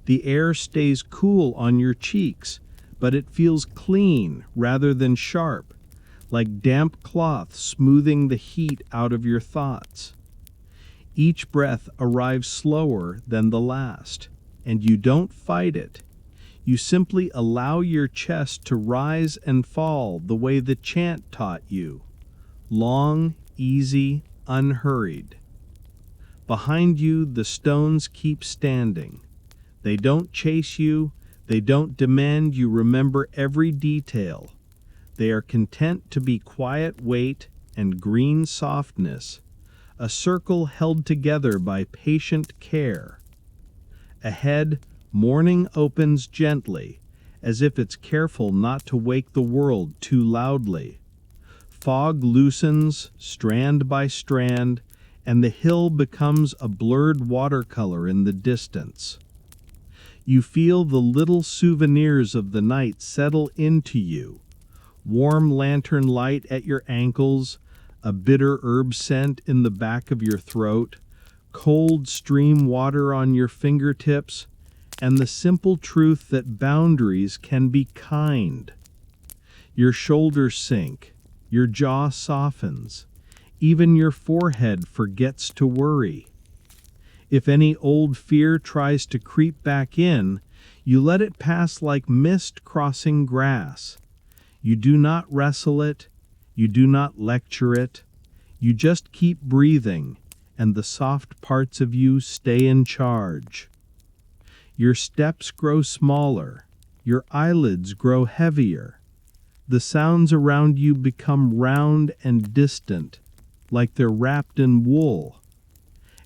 The air stays cool on your cheeks, but it feels clean rather than sharp, like damp cloth smoothing the heat out of your thoughts. Each breath arrives slower than the last, and you don't fight it. You simply allow your chest to rise and fall the way the chant taught you. Long, easy, unhurried. Behind you, the stones keep standing. They don't chase you. They don't demand you remember every detail. They are content to be quiet weight and green softness, a circle held together by patient care. Ahead, morning opens gently, as if it's careful not to wake the world too loudly. Fog loosens, strand by strand, and the hill becomes a blurred watercolor in the distance. You feel the little souvenirs of the night settle into you. Warm lantern light at your ankles, a bitter herb scent in the back of your throat, cold stream water on your fingertips, and the simple truth that boundaries can be kind. Your shoulders sink, your jaw softens, even your forehead forgets to worry. If any old fear tries to creep back in, you let it pass like mist crossing grass. You do not wrestle it, you do not lecture it, you just keep breathing, and the soft parts of you stay in charge. Your steps grow smaller, your eyelids grow heavier. The sounds around you become round and distant, like they're wrapped in wool.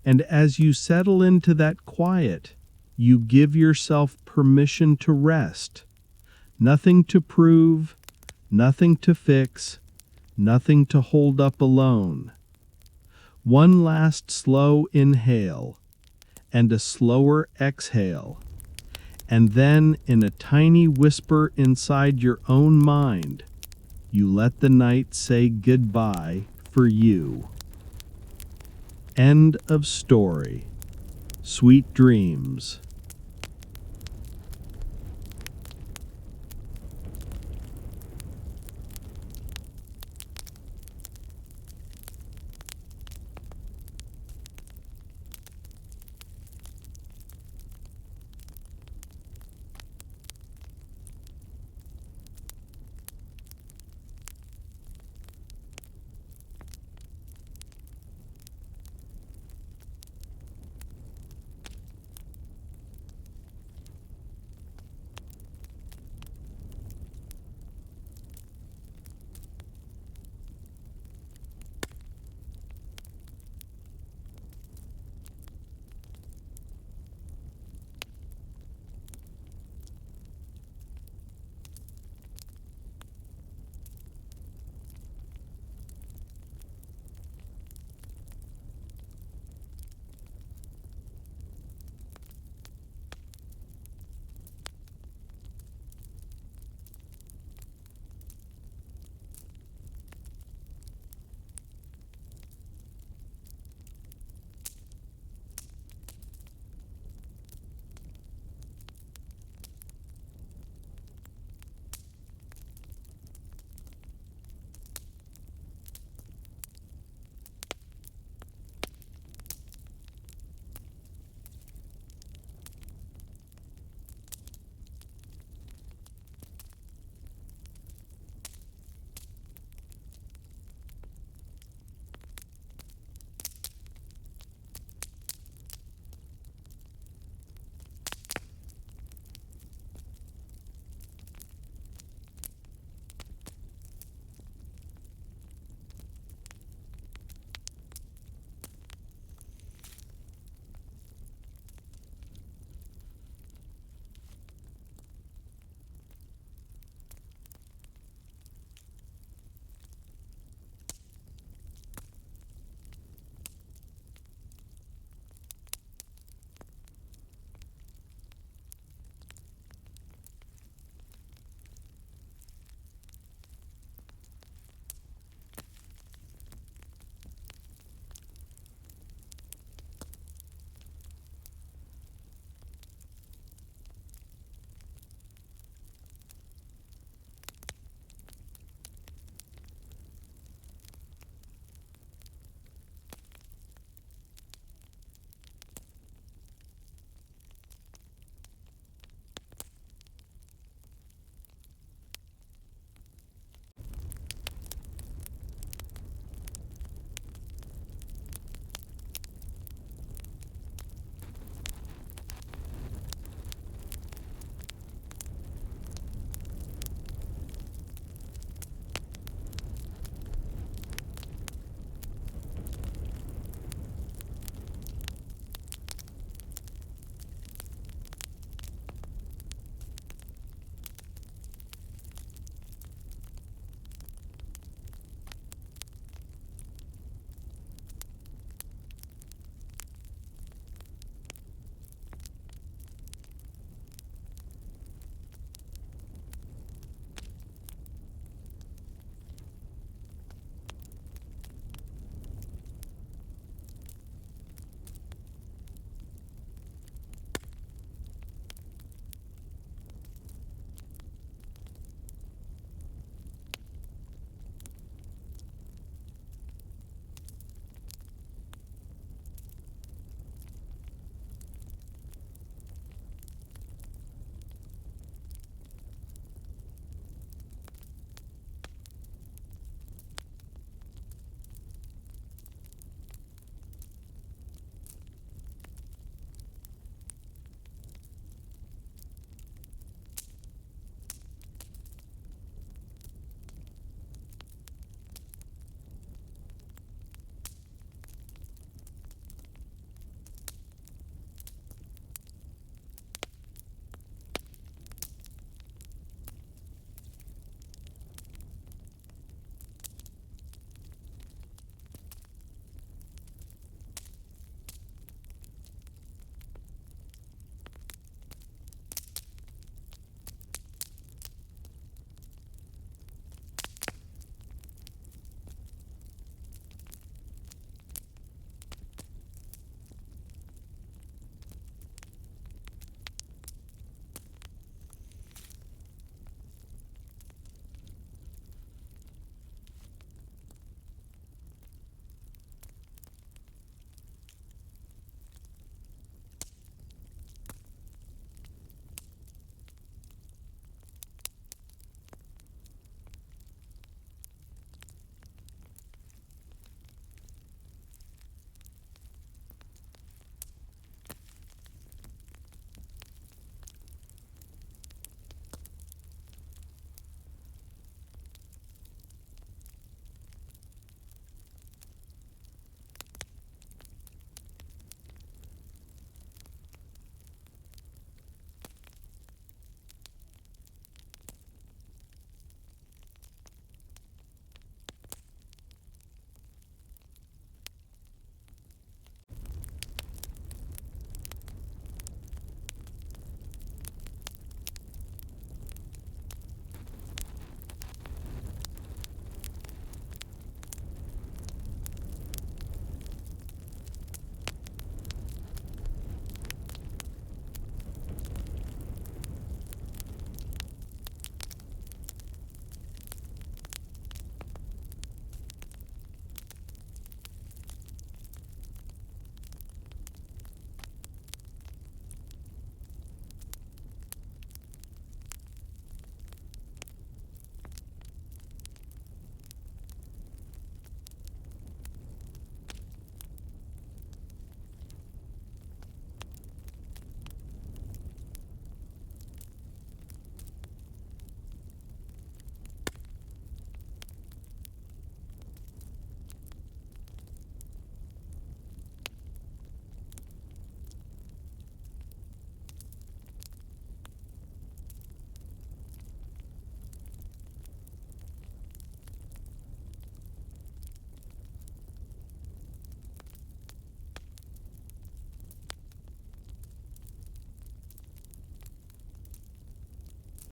And as you settle into that quiet, you give yourself permission to rest. Nothing to prove, nothing to fix, nothing to hold up alone. One last slow inhale, and a slower exhale. And then, in a tiny whisper inside your own mind, you let the night say goodbye for you. End of story. Sweet dreams.